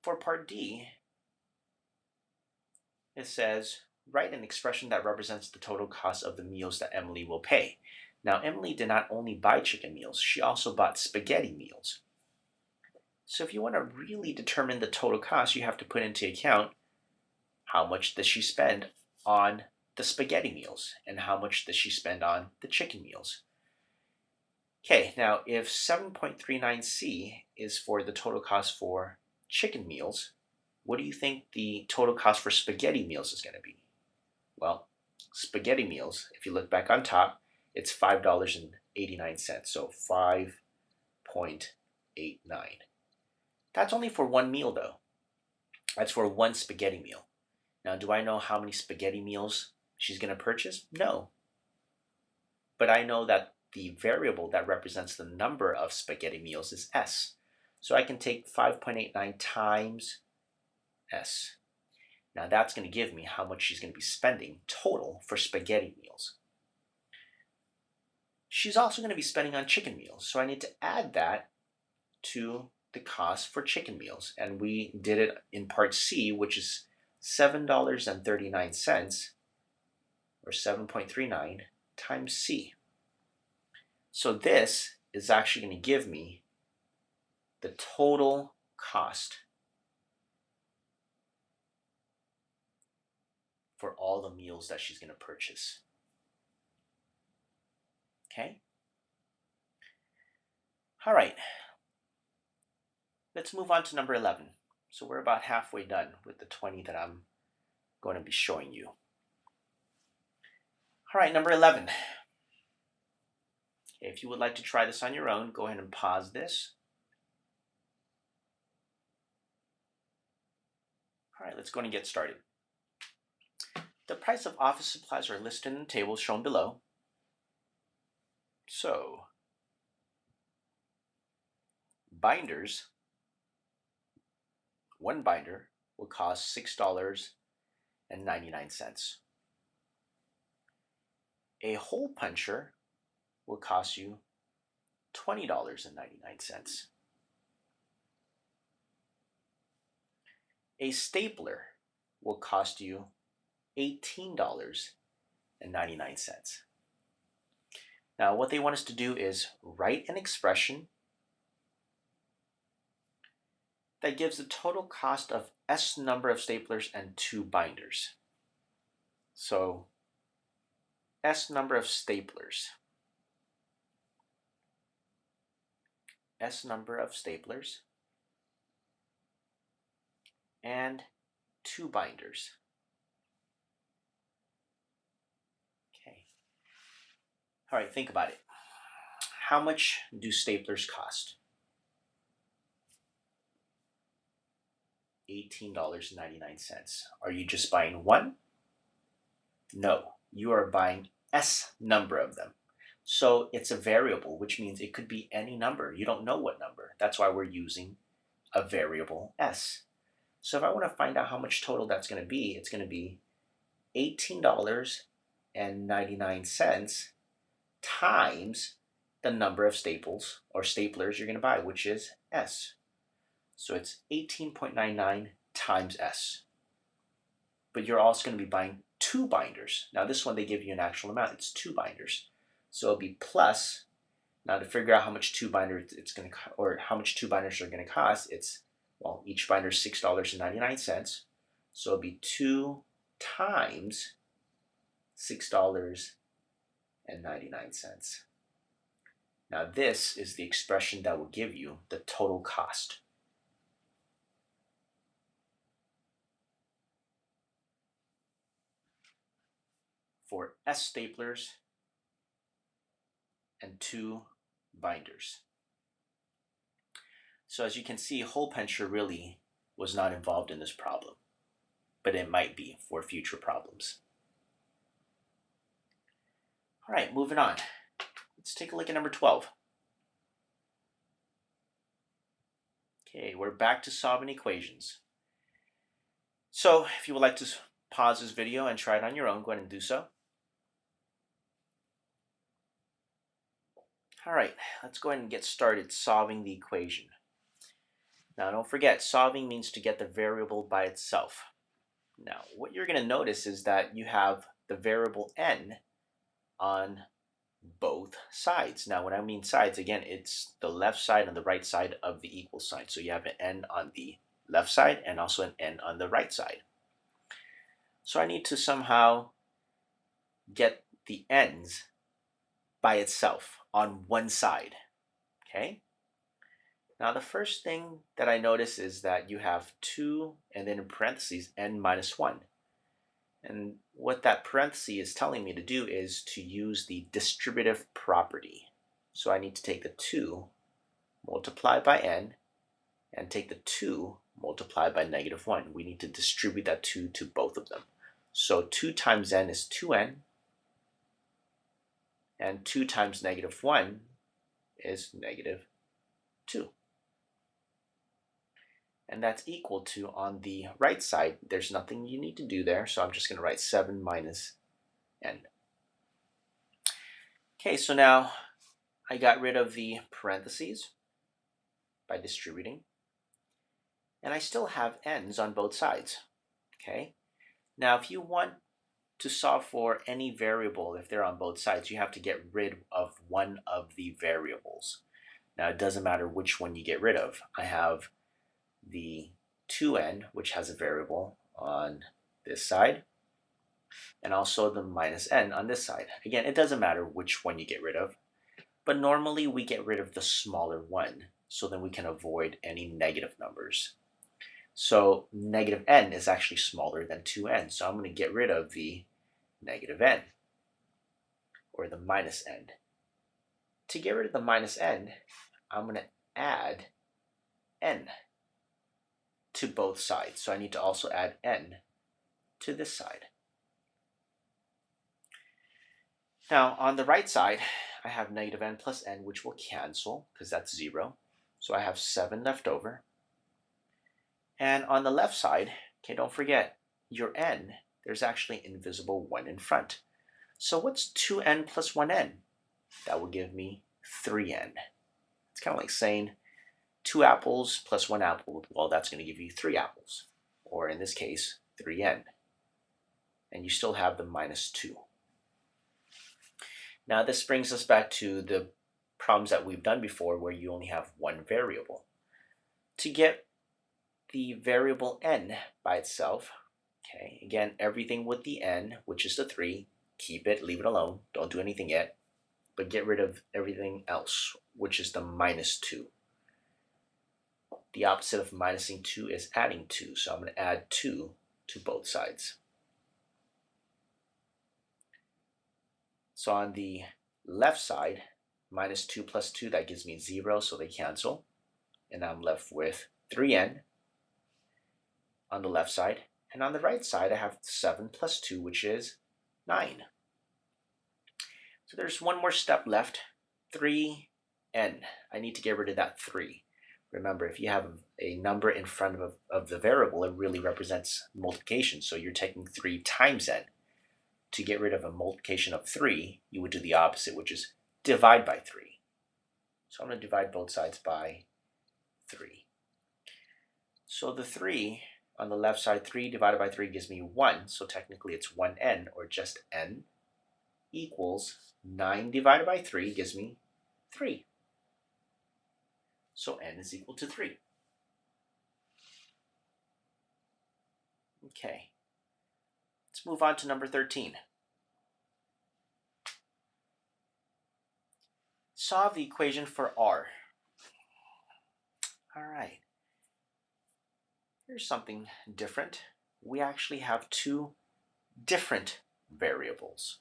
for part D, it says, write an expression that represents the total cost of the meals that Emily will pay. Now, Emily did not only buy chicken meals, she also bought spaghetti meals. So if you want to really determine the total cost, you have to put into account how much does she spend on the spaghetti meals and how much does she spend on the chicken meals. Okay, now if 7.39C is for the total cost for chicken meals, what do you think the total cost for spaghetti meals is going to be? Well, spaghetti meals, if you look back on top, it's $5.89. So 5.89. That's only for one meal though. That's for one spaghetti meal. Now, do I know how many spaghetti meals she's going to purchase? No. But I know that the variable that represents the number of spaghetti meals is S. So I can take 5.89 times S. Now that's going to give me how much she's going to be spending total for spaghetti meals. She's also going to be spending on chicken meals. So I need to add that to the cost for chicken meals. And we did it in part C, which is $7.39 or 7.39 times C. So this is actually going to give me the total cost for all the meals that she's going to purchase. Okay? All right. Let's move on to number 11. So we're about halfway done with the 20 that I'm going to be showing you. All right, number 11. Okay, if you would like to try this on your own, go ahead and pause this. All right, let's go and get started. The price of office supplies are listed in the table shown below. So, binders, one binder will cost $6.99. A hole puncher will cost you $20.99. A stapler will cost you $18.99. Now, what they want us to do is write an expression that gives the total cost of S number of staplers and 2 binders. So, S number of staplers. S number of staplers and 2 binders. Okay. All right, think about it. How much do staplers cost? $18.99. Are you just buying one? No, you are buying S number of them. So it's a variable, which means it could be any number. You don't know what number. That's why we're using a variable S. So if I want to find out how much total that's going to be, it's going to be $18.99 times the number of staples or staplers you're going to buy, which is S. So it's 18.99 times S. But you're also going to be buying 2 binders. Now this one they give you an actual amount. It's 2 binders. So it'll be plus. Now to figure out how much 2 binders it's going to or how much 2 binders are going to cost, it's each binder is $6.99. So it'll be 2 times $6.99. Now this is the expression that will give you the total cost. For S staplers and 2 binders. So as you can see, hole puncher really was not involved in this problem, but it might be for future problems. All right, moving on. Let's take a look at number 12. Okay, we're back to solving equations. So if you would like to pause this video and try it on your own, go ahead and do so. All right, let's go ahead and get started solving the equation. Now don't forget, solving means to get the variable by itself. Now what you're going to notice is that you have the variable n on both sides. Now when I mean sides, again, it's the left side and the right side of the equal sign. So you have an n on the left side and also an n on the right side. So I need to somehow get the n's by itself on one side. Okay? Now the first thing that I notice is that you have 2 and then in parentheses n minus 1. And what that parenthesis is telling me to do is to use the distributive property. So I need to take the 2 multiplied by n and take the 2 multiplied by negative 1. We need to distribute that 2 to both of them. So 2 times n is 2n, and 2 times negative 1 is negative 2. And that's equal to, on the right side, there's nothing you need to do there, so I'm just going to write 7 minus n. Okay, so now I got rid of the parentheses by distributing, and I still have n's on both sides. Okay, now if you want to solve for any variable, if they're on both sides, you have to get rid of one of the variables. Now it doesn't matter which one you get rid of. I have the 2n, which has a variable on this side, and also the minus n on this side. Again, it doesn't matter which one you get rid of, but normally we get rid of the smaller one, so then we can avoid any negative numbers. So negative n is actually smaller than 2n, so I'm going to get rid of the negative n, or the minus n. To get rid of the minus n, I'm going to add n to both sides. So I need to also add n to this side. Now on the right side, I have negative n plus n, which will cancel because that's 0. So I have 7 left over. And on the left side, okay, don't forget, your n, there's actually an invisible 1 in front. So what's 2n plus 1n? That will give me 3n. It's kind of like saying 2 apples plus 1 apple. Well, that's going to give you 3 apples. Or in this case, 3n. And you still have the minus 2. Now this brings us back to the problems that we've done before where you only have one variable. To get the variable n by itself, okay, again, everything with the n, which is the 3, keep it, leave it alone, don't do anything yet, but get rid of everything else, which is the minus 2. The opposite of minusing 2 is adding 2, so I'm going to add 2 to both sides. So on the left side, minus 2 plus 2, that gives me 0, so they cancel. And I'm left with 3n on the left side. And on the right side, I have 7 plus 2, which is 9. So there's one more step left, 3n. I need to get rid of that 3. Remember, if you have a number in front of the variable, it really represents multiplication. So you're taking 3 times n. To get rid of a multiplication of 3, you would do the opposite, which is divide by 3. So I'm going to divide both sides by 3. So the 3 on the left side, 3 divided by 3 gives me 1. So technically it's 1n, or just n, equals 9 divided by 3 gives me 3. So n is equal to 3. Okay. Let's move on to number 13. Solve the equation for r. All right. Here's something different. We actually have 2 different variables.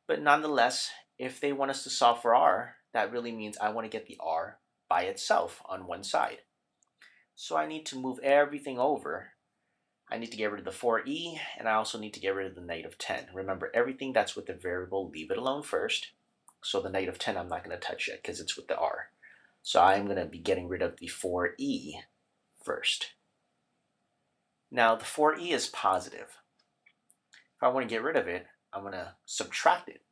But nonetheless, if they want us to solve for r, that really means I want to get the r by itself on one side. So I need to move everything over. I need to get rid of the 4e, and I also need to get rid of the negative 10. Remember, everything that's with the variable, leave it alone first. So the negative 10 I'm not going to touch yet because it's with the r. So I'm going to be getting rid of the 4e first. Now the 4e is positive. If I want to get rid of it, I'm going to subtract it.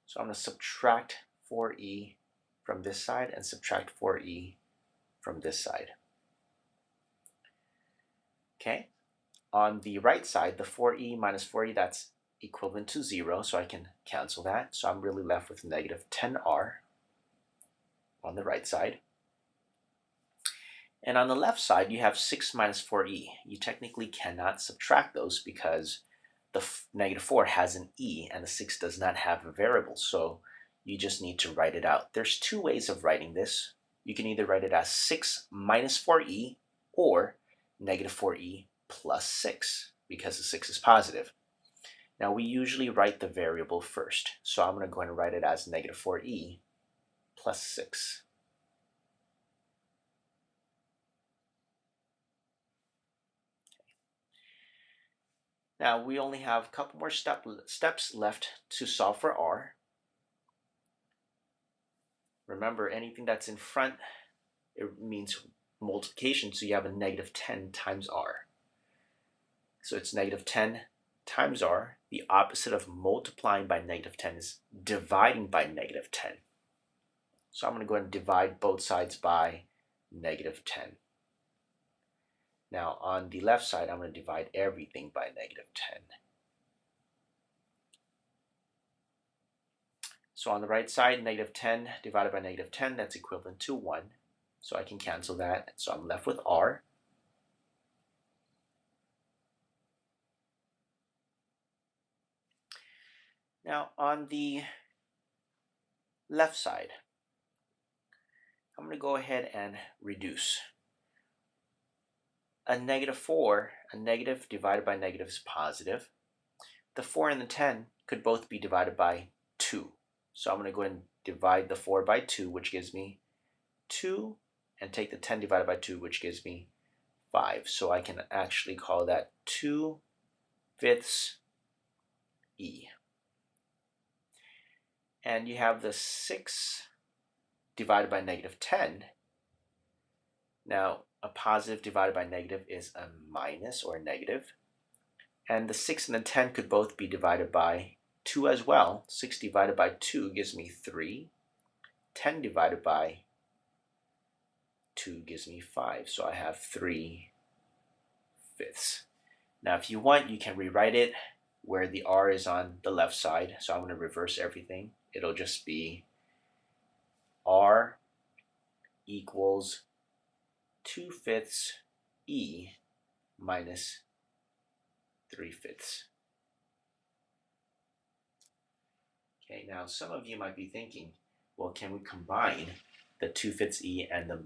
So I'm going to subtract 4e from this side and subtract 4e from this side. Okay, on the right side, the 4e minus 4e, that's equivalent to 0, so I can cancel that. So I'm really left with negative 10r on the right side. And on the left side, you have 6 minus 4e. You technically cannot subtract those because the negative 4 has an e and the 6 does not have a variable. So you just need to write it out. There's two ways of writing this. You can either write it as 6 minus 4e or negative 4e plus 6 because the 6 is positive. Now we usually write the variable first. So I'm going to go ahead and write it as negative 4e plus 6. Now we only have a couple more steps left to solve for r. Remember, anything that's in front, it means multiplication, so you have a negative 10 times r. So it's negative 10 times r. The opposite of multiplying by negative 10 is dividing by negative 10. So I'm going to go ahead and divide both sides by negative 10. Now on the left side, I'm going to divide everything by negative 10. So on the right side, negative 10 divided by negative 10, that's equivalent to 1. So I can cancel that. So I'm left with r. Now on the left side, I'm going to go ahead and reduce. A negative 4, a negative divided by negative is positive. The 4 and the 10 could both be divided by 2. So I'm going to go ahead and divide the 4 by 2, which gives me 2, and take the 10 divided by 2, which gives me 5. So I can actually call that 2/5 e. And you have the 6 divided by negative 10. Now, a positive divided by negative is a minus or a negative. And the 6 and the 10 could both be divided by 2 as well. 6 divided by 2 gives me 3. 10 divided by 2 gives me 5. So I have 3/5. Now, if you want, you can rewrite it where the r is on the left side. So I'm going to reverse everything. It'll just be r equals 2/5 e minus 3/5. Okay, now some of you might be thinking, well, can we combine the 2/5 e and the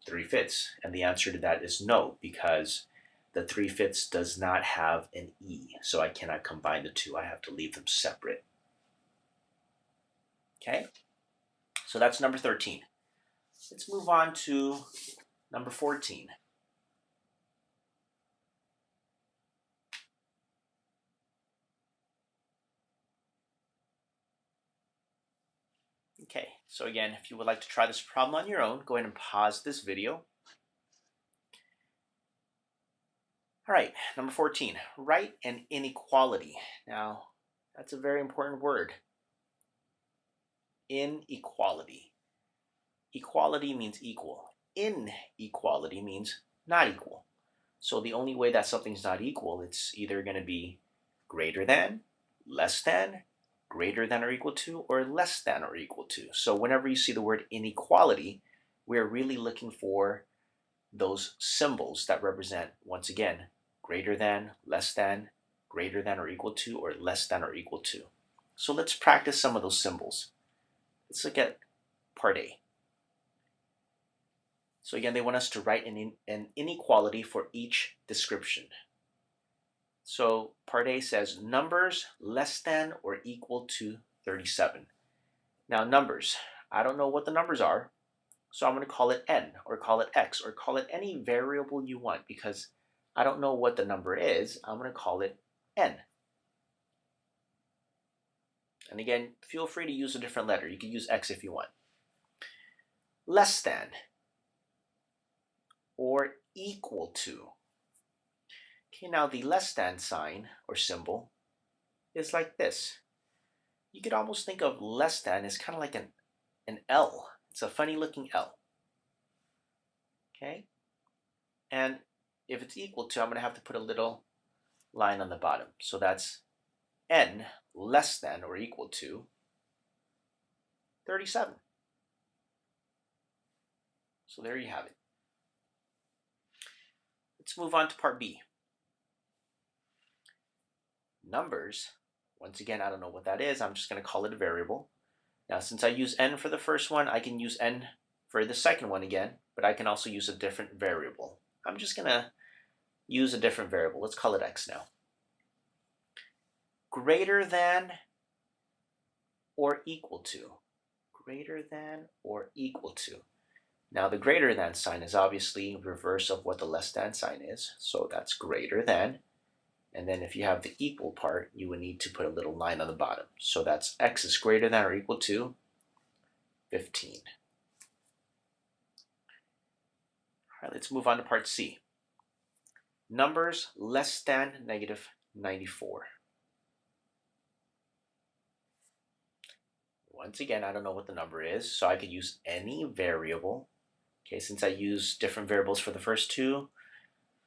3/5? And the answer to that is no, because the 3/5 does not have an e, so I cannot combine the two. I have to leave them separate. Okay, so that's number 13. Let's move on to number 14. Okay, so again, if you would like to try this problem on your own, go ahead and pause this video. All right, number 14, write an inequality. Now, that's a very important word. Inequality. Equality means equal. Inequality means not equal. So the only way that something's not equal, it's either going to be greater than, less than, greater than or equal to, or less than or equal to. So whenever you see the word inequality, we're really looking for those symbols that represent, once again, greater than, less than, greater than or equal to, or less than or equal to. So let's practice some of those symbols. Let's look at part A. So again, they want us to write an inequality for each description. So part A says numbers less than or equal to 37. Now numbers, I don't know what the numbers are, so I'm going to call it n, or call it x, or call it any variable you want, because I don't know what the number is. I'm going to call it n. And again, feel free to use a different letter. You can use x if you want. Less than or equal to. Okay, now the less than sign or symbol is like this. You could almost think of less than as kind of like an L. It's a funny looking L. Okay, and if it's equal to, I'm going to have to put a little line on the bottom. So that's n less than or equal to 37. So there you have it. Let's move on to part B. Numbers. Once again, I don't know what that is. I'm just going to call it a variable. Now, since I use n for the first one, I can use n for the second one again, but I can also use a different variable. I'm just going to use a different variable. Let's call it x now. Greater than or equal to. Greater than or equal to. Now, the greater than sign is obviously reverse of what the less than sign is. So that's greater than. And then if you have the equal part, you would need to put a little line on the bottom. So that's x is greater than or equal to 15. All right, let's move on to part C. Numbers less than negative 94. Once again, I don't know what the number is, so I could use any variable. Okay, since I use different variables for the first two,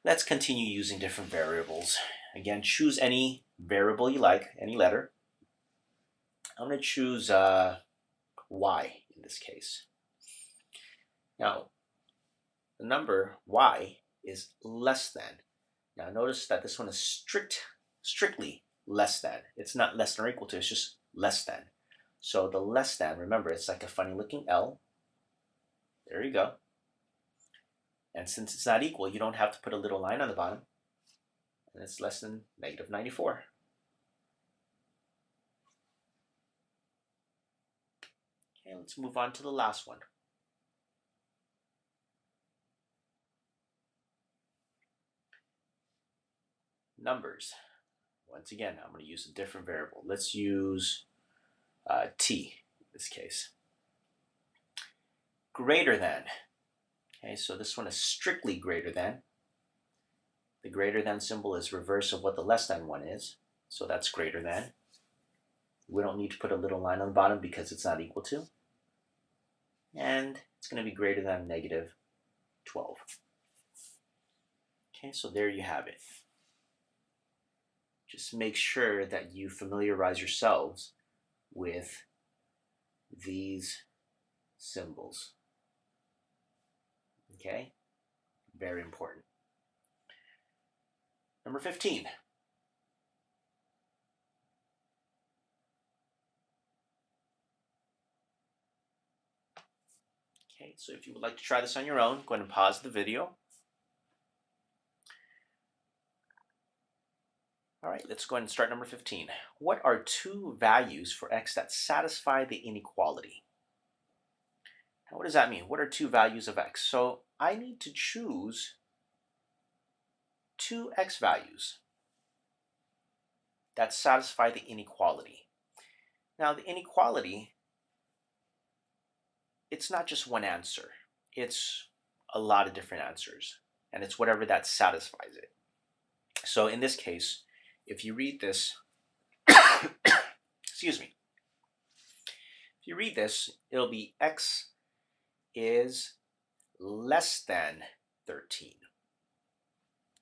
let's continue using different variables. Again, choose any variable you like, any letter. I'm going to choose y in this case. Now, the number y is less than. Now, notice that this one is strictly less than. It's not less than or equal to, it's just less than. So the less than, remember, it's like a funny looking L. There you go. And since it's not equal, you don't have to put a little line on the bottom. And it's less than negative 94. Okay, let's move on to the last one. Numbers. Once again, I'm going to use a different variable. Let's use t in this case. Greater than. Okay, so this one is strictly greater than. The greater than symbol is reverse of what the less than one is. So that's greater than. We don't need to put a little line on the bottom because it's not equal to. And it's going to be greater than negative 12. Okay, so there you have it. Just make sure that you familiarize yourselves with these symbols. Okay, very important. Number 15. Okay, so if you would like to try this on your own, go ahead and pause the video. All right, let's go ahead and start number 15. What are two values for x that satisfy the inequality? Now, what does that mean? What are two values of x? So I need to choose two x values that satisfy the inequality. Now, the inequality, it's not just one answer. It's a lot of different answers, and it's whatever that satisfies it. So in this case, if you read this, excuse me, if you read this, it'll be x is less than 13.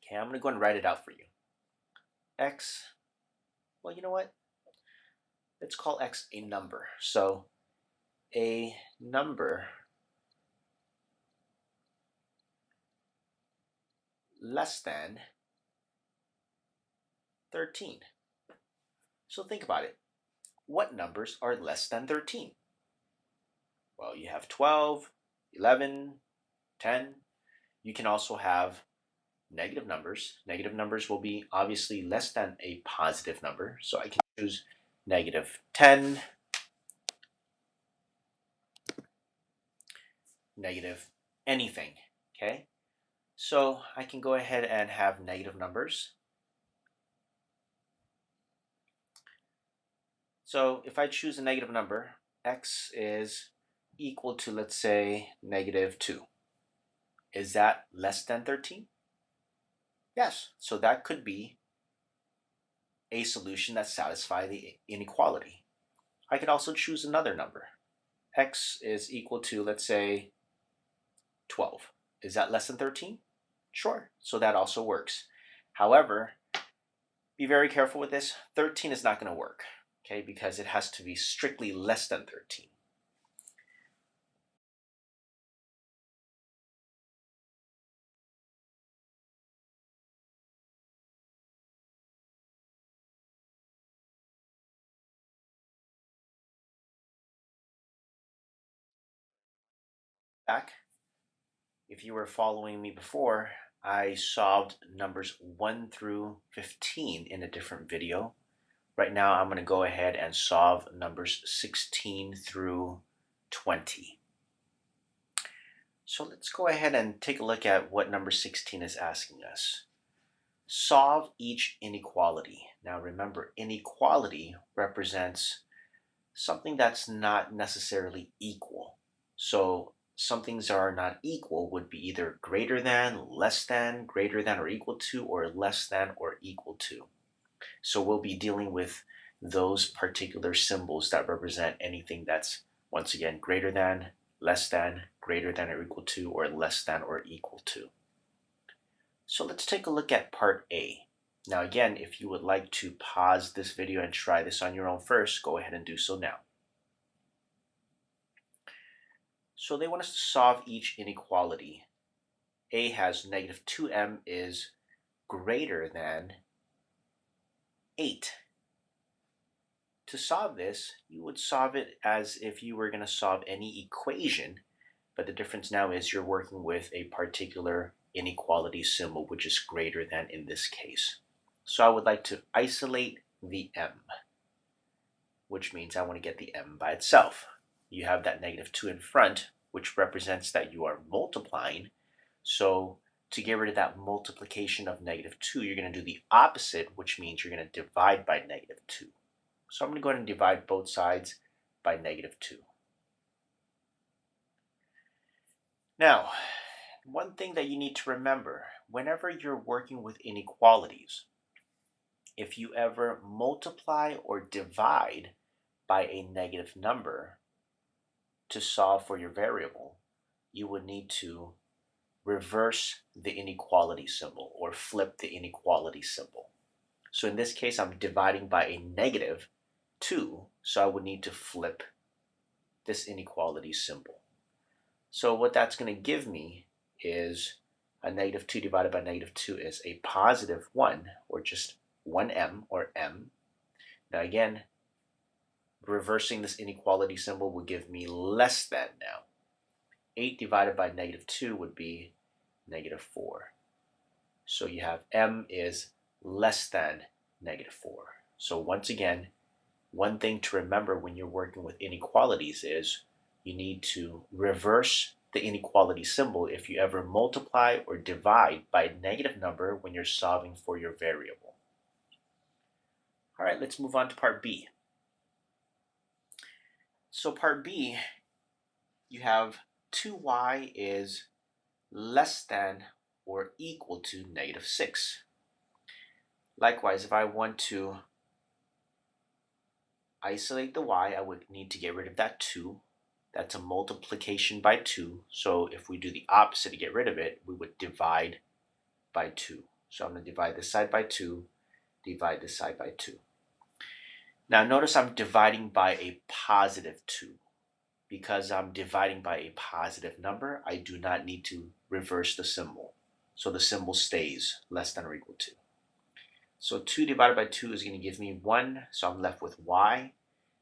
Okay, I'm going to go and write it out for you. X, well, you know what? Let's call x a number. So a number less than 13. So think about it. What numbers are less than 13? Well, you have 12, 11, 10. You can also have negative numbers. Negative numbers will be obviously less than a positive number. So I can choose negative 10, negative anything, okay? So I can go ahead and have negative numbers. So if I choose a negative number, x is equal to, let's say, negative 2. Is that less than 13? Yes. So that could be a solution that satisfies the inequality. I could also choose another number. X is equal to, let's say, 12. Is that less than 13? Sure, so that also works. However, be very careful with this. 13 is not going to work, okay, because it has to be strictly less than 13. Back, if you were following me before, I solved numbers 1 through 15 in a different video. Right now, I'm going to go ahead and solve numbers 16 through 20. So let's go ahead and take a look at what number 16 is asking us. Solve each inequality. Now remember, inequality represents something that's not necessarily equal. So some things that are not equal would be either greater than, less than, greater than or equal to, or less than or equal to. So we'll be dealing with those particular symbols that represent anything that's, once again, greater than, less than, greater than or equal to, or less than or equal to. So let's take a look at part A. Now again, if you would like to pause this video and try this on your own first, go ahead and do so now. So they want us to solve each inequality. A has negative 2m is greater than 8. To solve this, you would solve it as if you were going to solve any equation, but the difference now is you're working with a particular inequality symbol, which is greater than in this case. So I would like to isolate the m, which means I want to get the m by itself. You have that negative 2 in front, which represents that you are multiplying. So to get rid of that multiplication of negative 2, you're going to do the opposite, which means you're going to divide by negative 2. So I'm going to go ahead and divide both sides by negative 2. Now, one thing that you need to remember, whenever you're working with inequalities, if you ever multiply or divide by a negative number to solve for your variable, you would need to reverse the inequality symbol or flip the inequality symbol. So in this case, I'm dividing by a negative 2, so I would need to flip this inequality symbol. So what that's going to give me is a negative 2 divided by negative 2 is a positive 1, or just 1m, or m. Now again, reversing this inequality symbol would give me less than now. 8 divided by negative 2 would be negative 4. So you have m is less than negative 4. So once again, one thing to remember when you're working with inequalities is you need to reverse the inequality symbol if you ever multiply or divide by a negative number when you're solving for your variable. All right, let's move on to part B. So part B, you have 2y is less than or equal to negative 6. Likewise, if I want to isolate the y, I would need to get rid of that 2. That's a multiplication by 2. So if we do the opposite to get rid of it, we would divide by 2. So I'm going to divide this side by 2, divide this side by 2. Now notice I'm dividing by a positive 2. Because I'm dividing by a positive number, I do not need to reverse the symbol. So the symbol stays less than or equal to. So 2 divided by 2 is going to give me 1, so I'm left with y.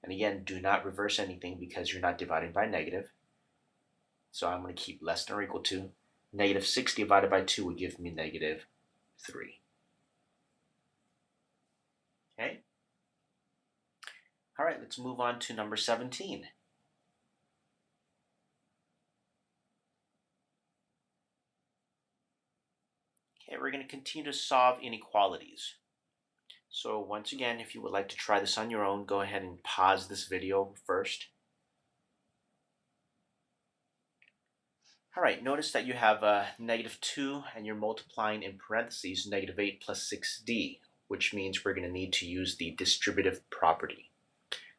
And again, do not reverse anything because you're not dividing by negative. So I'm going to keep less than or equal to. Negative 6 divided by 2 would give me negative 3. Okay? All right, let's move on to number 17. Okay, we're going to continue to solve inequalities. So once again, if you would like to try this on your own, go ahead and pause this video first. All right, notice that you have negative 2 and you're multiplying in parentheses negative 8 plus 6d, which means we're going to need to use the distributive property.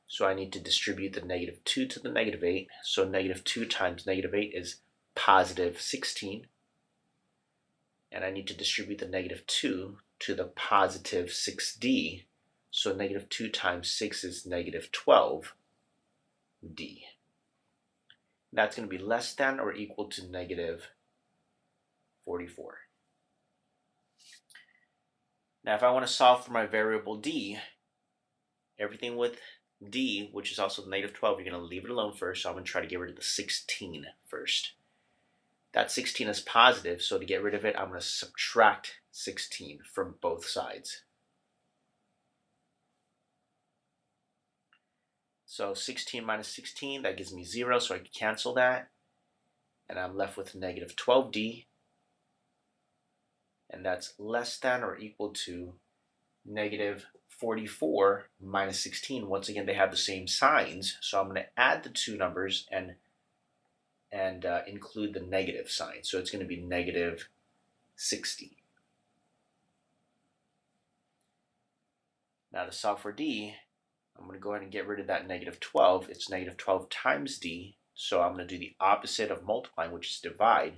So I need to distribute the negative 2 to the negative 8. So negative 2 times negative 8 is positive 16. and I need to distribute the negative 2 to the positive 6d. So negative 2 times 6 is negative 12d. That's going to be less than or equal to negative 44. Now, if I want to solve for my variable d, everything with d, which is also negative 12, you're going to leave it alone first. So I'm going to try to get rid of the 16 first. That 16 is positive, so to get rid of it, I'm going to subtract 16 from both sides. So 16 minus 16, that gives me 0, so I can cancel that. And I'm left with negative 12d. And that's less than or equal to negative 44 minus 16. Once again, they have the same signs, so I'm going to add the two numbers and include the negative sign. So it's going to be negative 60. Now to solve for d, I'm going to go ahead and get rid of that negative 12. It's negative 12 times d. So I'm going to do the opposite of multiplying, which is divide.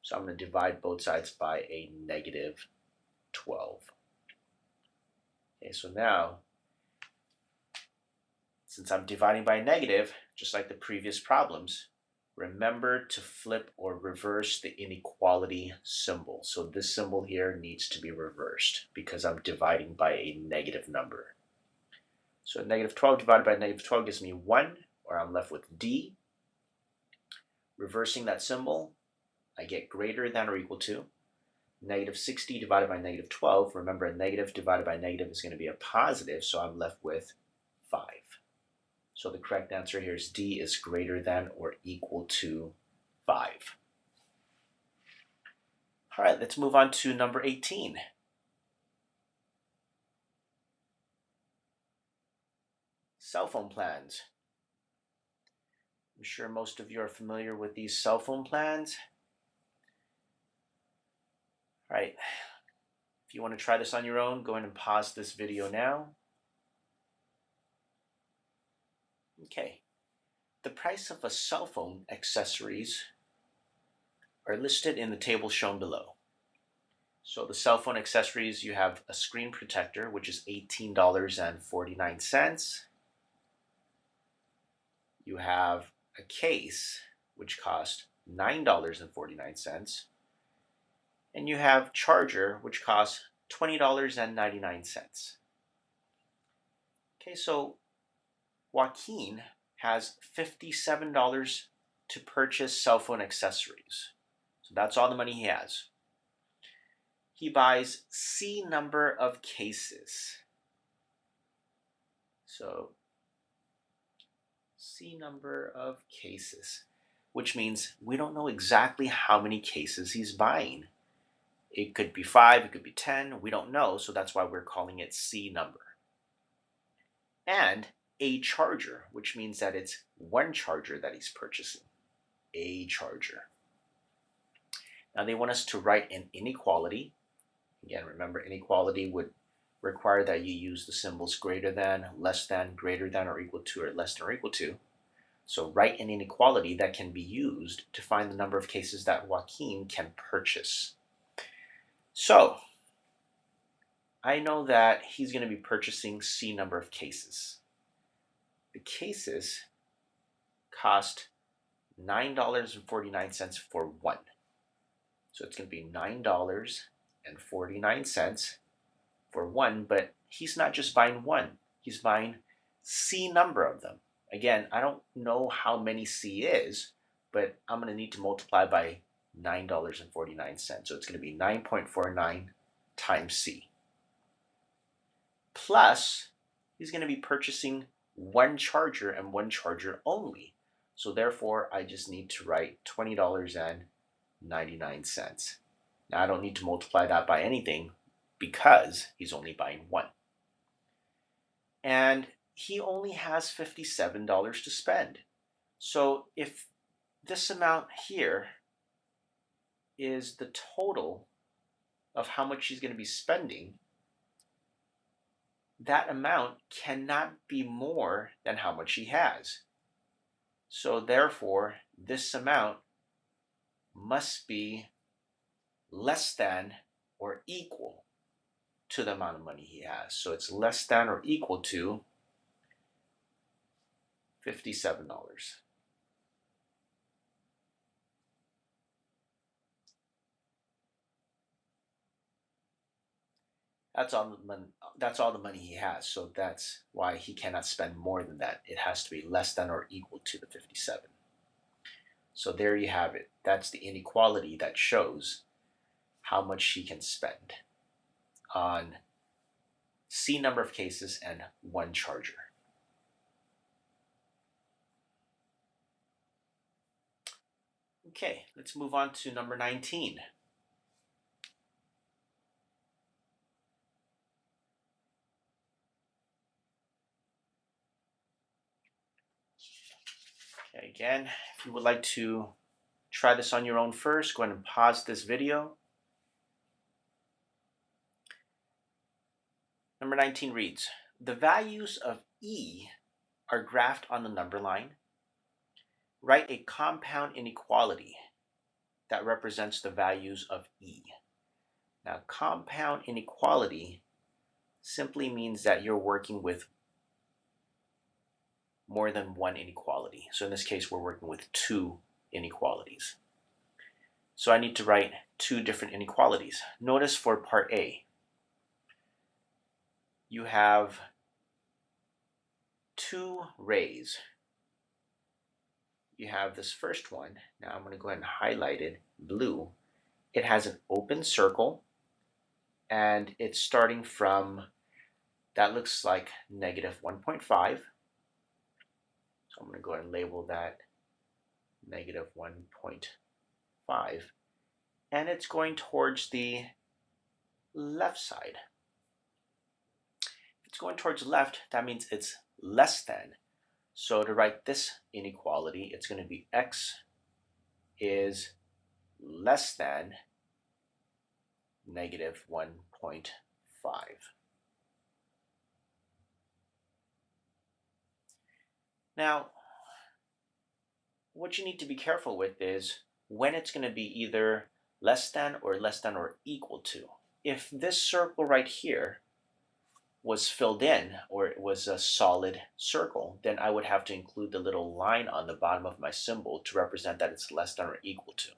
So I'm going to divide both sides by a negative 12. Okay, so now, since I'm dividing by a negative, just like the previous problems, remember to flip or reverse the inequality symbol. So this symbol here needs to be reversed because I'm dividing by a negative number. So negative 12 divided by negative 12 gives me 1, or I'm left with d. Reversing that symbol, I get greater than or equal to. Negative 60 divided by negative 12, remember a negative divided by negative is going to be a positive, so I'm left with 5. So the correct answer here is D is greater than or equal to 5. All right, let's move on to number 18. Cell phone plans. I'm sure most of you are familiar with these cell phone plans. All right, if you want to try this on your own, go ahead and pause this video now. Okay, the price of a cell phone accessories are listed in the table shown below. So the cell phone accessories, you have a screen protector, which is $18.49. You have a case, which costs $9.49. And you have charger, which costs $20.99. Okay, so Joaquin has $57 to purchase cell phone accessories. So that's all the money he has. He buys C number of cases. So C number of cases, which means we don't know exactly how many cases he's buying. It could be 5, it could be 10, we don't know, so that's why we're calling it C number. And a charger, which means that it's one charger that he's purchasing. A charger. Now they want us to write an inequality. Again, remember, inequality would require that you use the symbols greater than, less than, greater than or equal to, or less than or equal to. So write an inequality that can be used to find the number of cases that Joaquin can purchase. So I know that he's going to be purchasing C number of cases. The cases cost $9.49 for one. So it's going to be $9.49 for one, but he's not just buying one. He's buying C number of them. Again, I don't know how many C is, but I'm going to need to multiply by $9.49. So it's going to be 9.49 times C. Plus, he's going to be purchasing one charger and one charger only. So therefore, I just need to write $20.99. Now, I don't need to multiply that by anything because he's only buying one. And he only has $57 to spend. So if this amount here is the total of how much he's going to be spending, that amount cannot be more than how much he has. So therefore, this amount must be less than or equal to the amount of money he has. So it's less than or equal to $57. That's all the money. That's all the money he has. So that's why he cannot spend more than that. It has to be less than or equal to the 57. So there you have it. That's the inequality that shows how much he can spend on C number of cases and one charger. Okay, let's move on to number 19. Okay, again, if you would like to try this on your own first, go ahead and pause this video. Number 19 reads, the values of E are graphed on the number line. Write a compound inequality that represents the values of E. Now, compound inequality simply means that you're working with more than one inequality. So in this case, we're working with two inequalities. So I need to write two different inequalities. Notice for part A, you have two rays. You have this first one. Now I'm going to go ahead and highlight it blue. It has an open circle, and it's starting from, that looks like negative 1.5. So I'm going to go ahead and label that negative 1.5. And it's going towards the left side. If it's going towards the left, that means it's less than. So to write this inequality, it's going to be x is less than negative 1.5. Now, what you need to be careful with is when it's going to be either less than or equal to. If this circle right here was filled in, or it was a solid circle, then I would have to include the little line on the bottom of my symbol to represent that it's less than or equal to.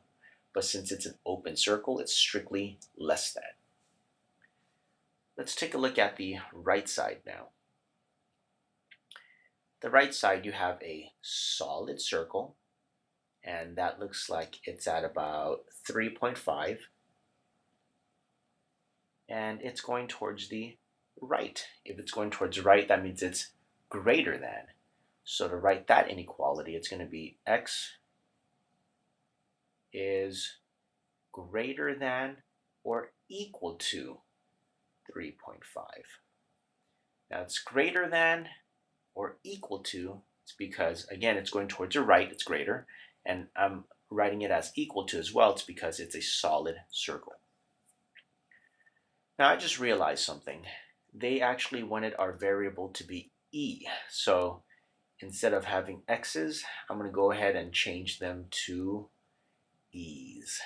But since it's an open circle, it's strictly less than. Let's take a look at the right side now. The right side, you have a solid circle, and that looks like it's at about 3.5, and it's going towards the right. If it's going towards the right, that means it's greater than. So to write that inequality, it's going to be x is greater than or equal to 3.5. Now it's greater than or equal to, it's because, again, it's going towards the right, it's greater, and I'm writing it as equal to as well, it's because it's a solid circle. Now I just realized something. They actually wanted our variable to be E. So instead of having x's, I'm going to go ahead and change them to e's.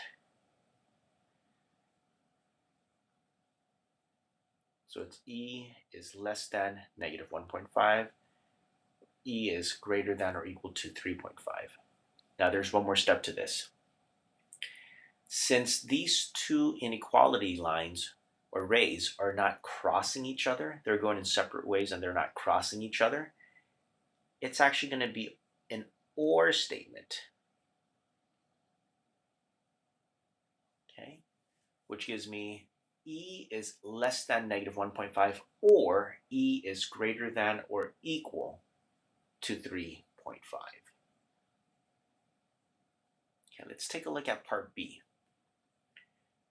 So it's E is less than negative 1.5. E is greater than or equal to 3.5. Now there's one more step to this. Since these two inequality lines or rays are not crossing each other, they're going in separate ways and they're not crossing each other, it's actually going to be an or statement. Okay, which gives me E is less than negative 1.5 or E is greater than or equal to 3.5. Okay, let's take a look at part B.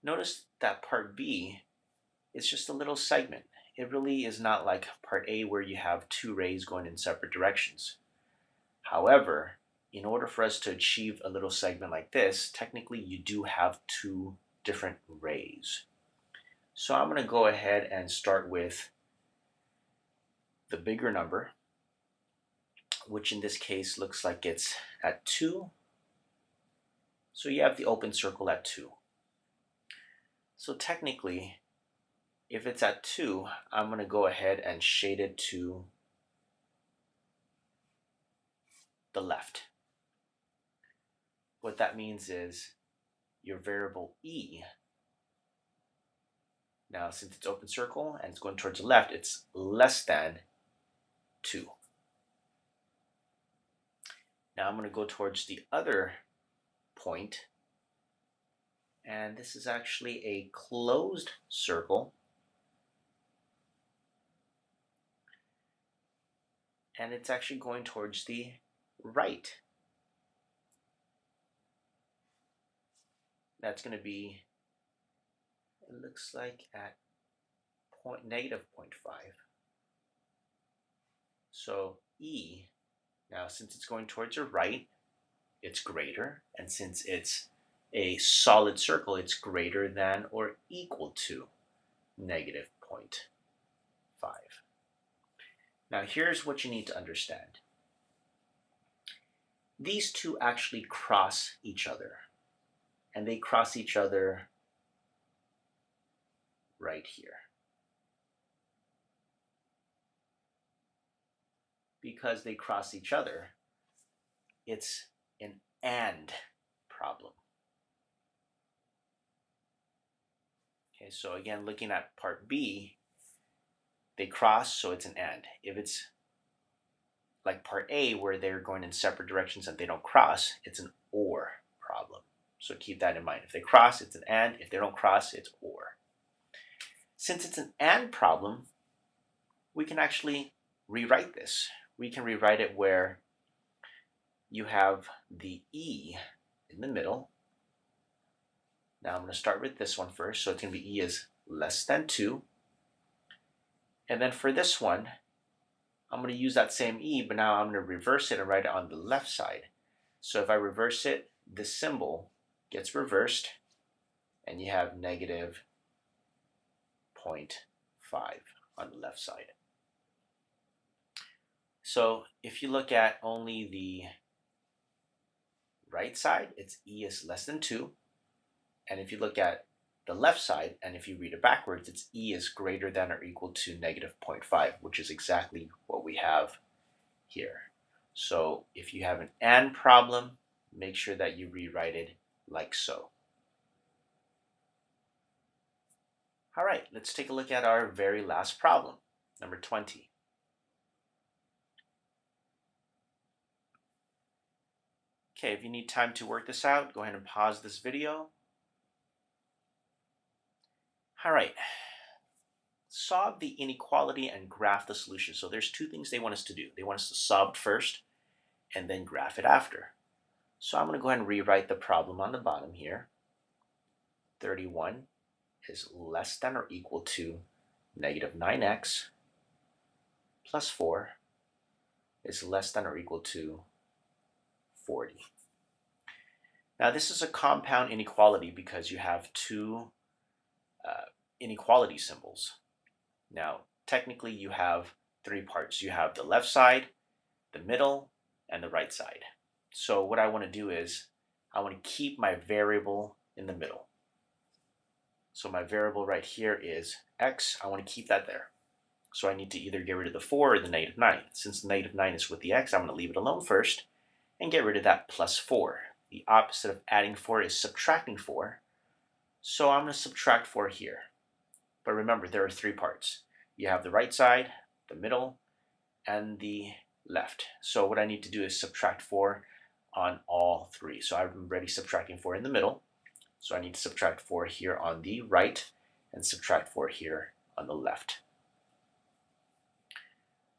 Notice that part B is just a little segment. It really is not like part A where you have two rays going in separate directions. However, in order for us to achieve a little segment like this, technically you do have two different rays. So I'm going to go ahead and start with the bigger number, which in this case looks like it's at 2. So you have the open circle at 2. So technically, if it's at 2, I'm going to go ahead and shade it to the left. What that means is your variable e, now since it's open circle and it's going towards the left, it's less than 2. Now I'm going to go towards the other point, and this is actually a closed circle, and it's actually going towards the right. That's going to be, it looks like at negative 0.5. So e, now since it's going towards your right, it's greater, and since it's a solid circle, it's greater than or equal to negative 0.5. Now here's what you need to understand. These two actually cross each other, and they cross each other right here. Because they cross each other, it's an AND problem. Okay, so again, looking at part B, they cross, so it's an AND. If it's like part A, where they're going in separate directions and they don't cross, it's an OR problem. So keep that in mind. If they cross, it's an AND. If they don't cross, it's OR. Since it's an AND problem, we can actually rewrite this. We can rewrite it where you have the E in the middle. Now I'm going to start with this one first. So it's going to be E is less than 2. And then for this one, I'm going to use that same E, but now I'm going to reverse it and write it on the left side. So if I reverse it, the symbol gets reversed, and you have negative 0.5 on the left side. So if you look at only the right side, it's E is less than 2. And if you look at the left side, and if you read it backwards, it's E is greater than or equal to negative 0.5, which is exactly what we have here. So if you have an AND problem, make sure that you rewrite it like so. All right, let's take a look at our very last problem, number 20. Okay, if you need time to work this out, go ahead and pause this video. All right, solve the inequality and graph the solution. So there's two things they want us to do. They want us to solve it first and then graph it after. So I'm going to go ahead and rewrite the problem on the bottom here. 31 is less than or equal to negative 9x plus 4 is less than or equal to 40. Now this is a compound inequality because you have two inequality symbols. Now technically you have three parts. You have the left side, the middle, and the right side. So what I want to do is I want to keep my variable in the middle. So my variable right here is x. I want to keep that there. So I need to either get rid of the 4 or the negative 9. Since the negative 9 is with the x, I'm going to leave it alone first and get rid of that plus 4. The opposite of adding 4 is subtracting 4. So I'm going to subtract 4 here. But remember, there are three parts. You have the right side, the middle, and the left. So what I need to do is subtract 4 on all three. So I'm already subtracting 4 in the middle. So I need to subtract 4 here on the right and subtract 4 here on the left.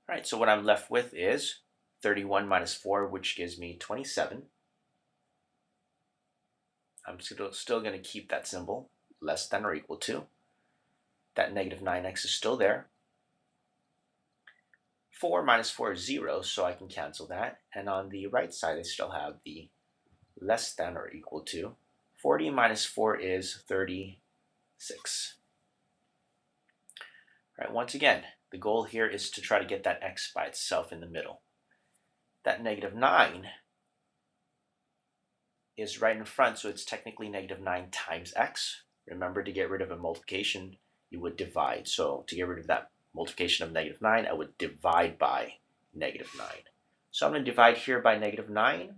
All right, so what I'm left with is 31 minus 4, which gives me 27. I'm still going to keep that symbol, less than or equal to. That negative 9x is still there. 4 minus 4 is 0, so I can cancel that. And on the right side, I still have the less than or equal to. 40 minus 4 is 36. All right, once again, the goal here is to try to get that x by itself in the middle. That negative 9 is right in front, so it's technically negative 9 times x. remember, to get rid of a multiplication, you would divide. So to get rid of that multiplication of negative 9, I would divide by negative 9. So I'm going to divide here by negative 9.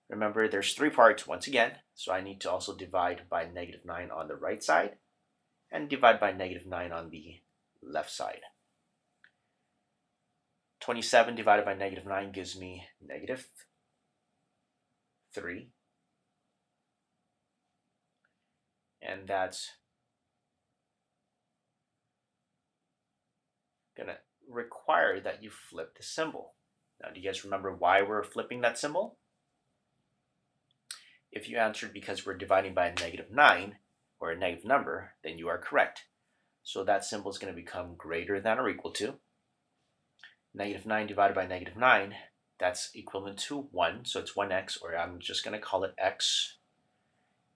Remember, there's 3 parts once again, so I need to also divide by negative 9 on the right side and divide by negative 9 on the left side. 27 divided by negative 9 gives me negative 3. And that's going to require that you flip the symbol. Now, do you guys remember why we're flipping that symbol? If you answered because we're dividing by a negative 9 or a negative number, then you are correct. So that symbol is going to become greater than or equal to negative 9 divided by negative 9. That's equivalent to 1, so it's 1x, or I'm just going to call it x.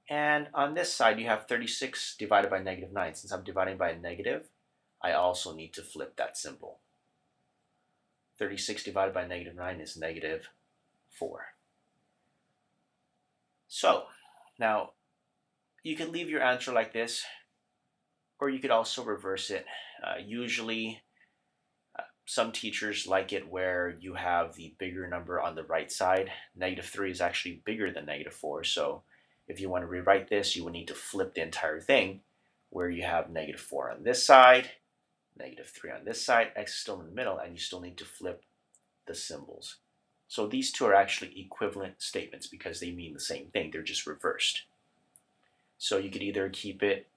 And on this side, you have 36 divided by negative 9. Since I'm dividing by a negative, I also need to flip that symbol. 36 divided by negative 9 is negative 4. So now you can leave your answer like this, or you could also reverse it. Usually some teachers like it where you have the bigger number on the right side. Negative 3 is actually bigger than negative 4. So if you want to rewrite this, you would need to flip the entire thing, where you have negative 4 on this side, negative 3 on this side, x is still in the middle, and you still need to flip the symbols. So these two are actually equivalent statements because they mean the same thing. They're just reversed. So you could either keep it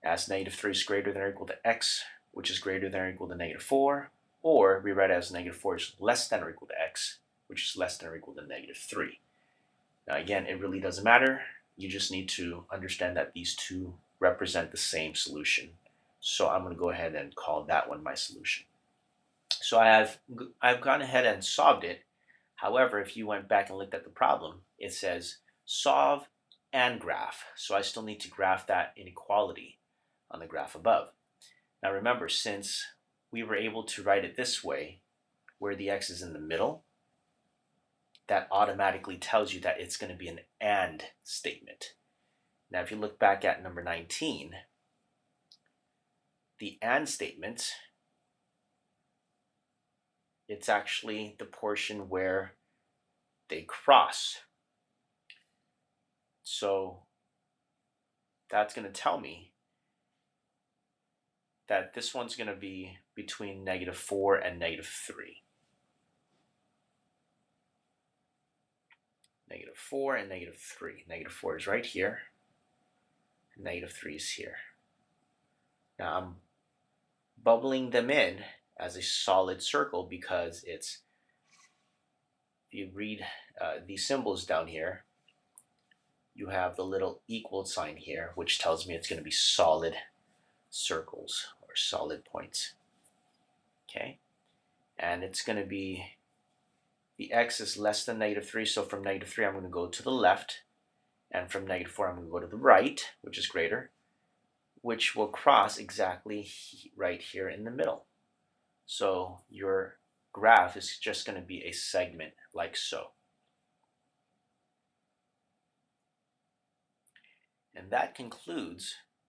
as negative 3 is greater than or equal to x, which is greater than or equal to negative 4, or rewrite it as negative 4 is less than or equal to x, which is less than or equal to negative 3. Now again, it really doesn't matter. You just need to understand that these two represent the same solution. So I'm going to go ahead and call that one my solution. So I've gone ahead and solved it. However, if you went back and looked at the problem, it says solve and graph. So I still need to graph that inequality on the graph above. Now remember, since we were able to write it this way, where the x is in the middle, that automatically tells you that it's going to be an AND statement. Now if you look back at number 19, the AND statement, it's actually the portion where they cross. So that's going to tell me that this one's going to be between negative 4 and negative 3. Negative 4 and negative 3. Negative 4 is right here. Negative 3 is here. Now I'm bubbling them in as a solid circle because it's, if you read these symbols down here, you have the little equal sign here, which tells me it's going to be solid circles or solid points. Okay, and it's going to be, the x is less than negative 3, so from negative 3 I'm going to go to the left, and from negative 4 I'm going to go to the right, which is greater, which will cross exactly right here in the middle. So your graph is just going to be a segment like so. And that concludes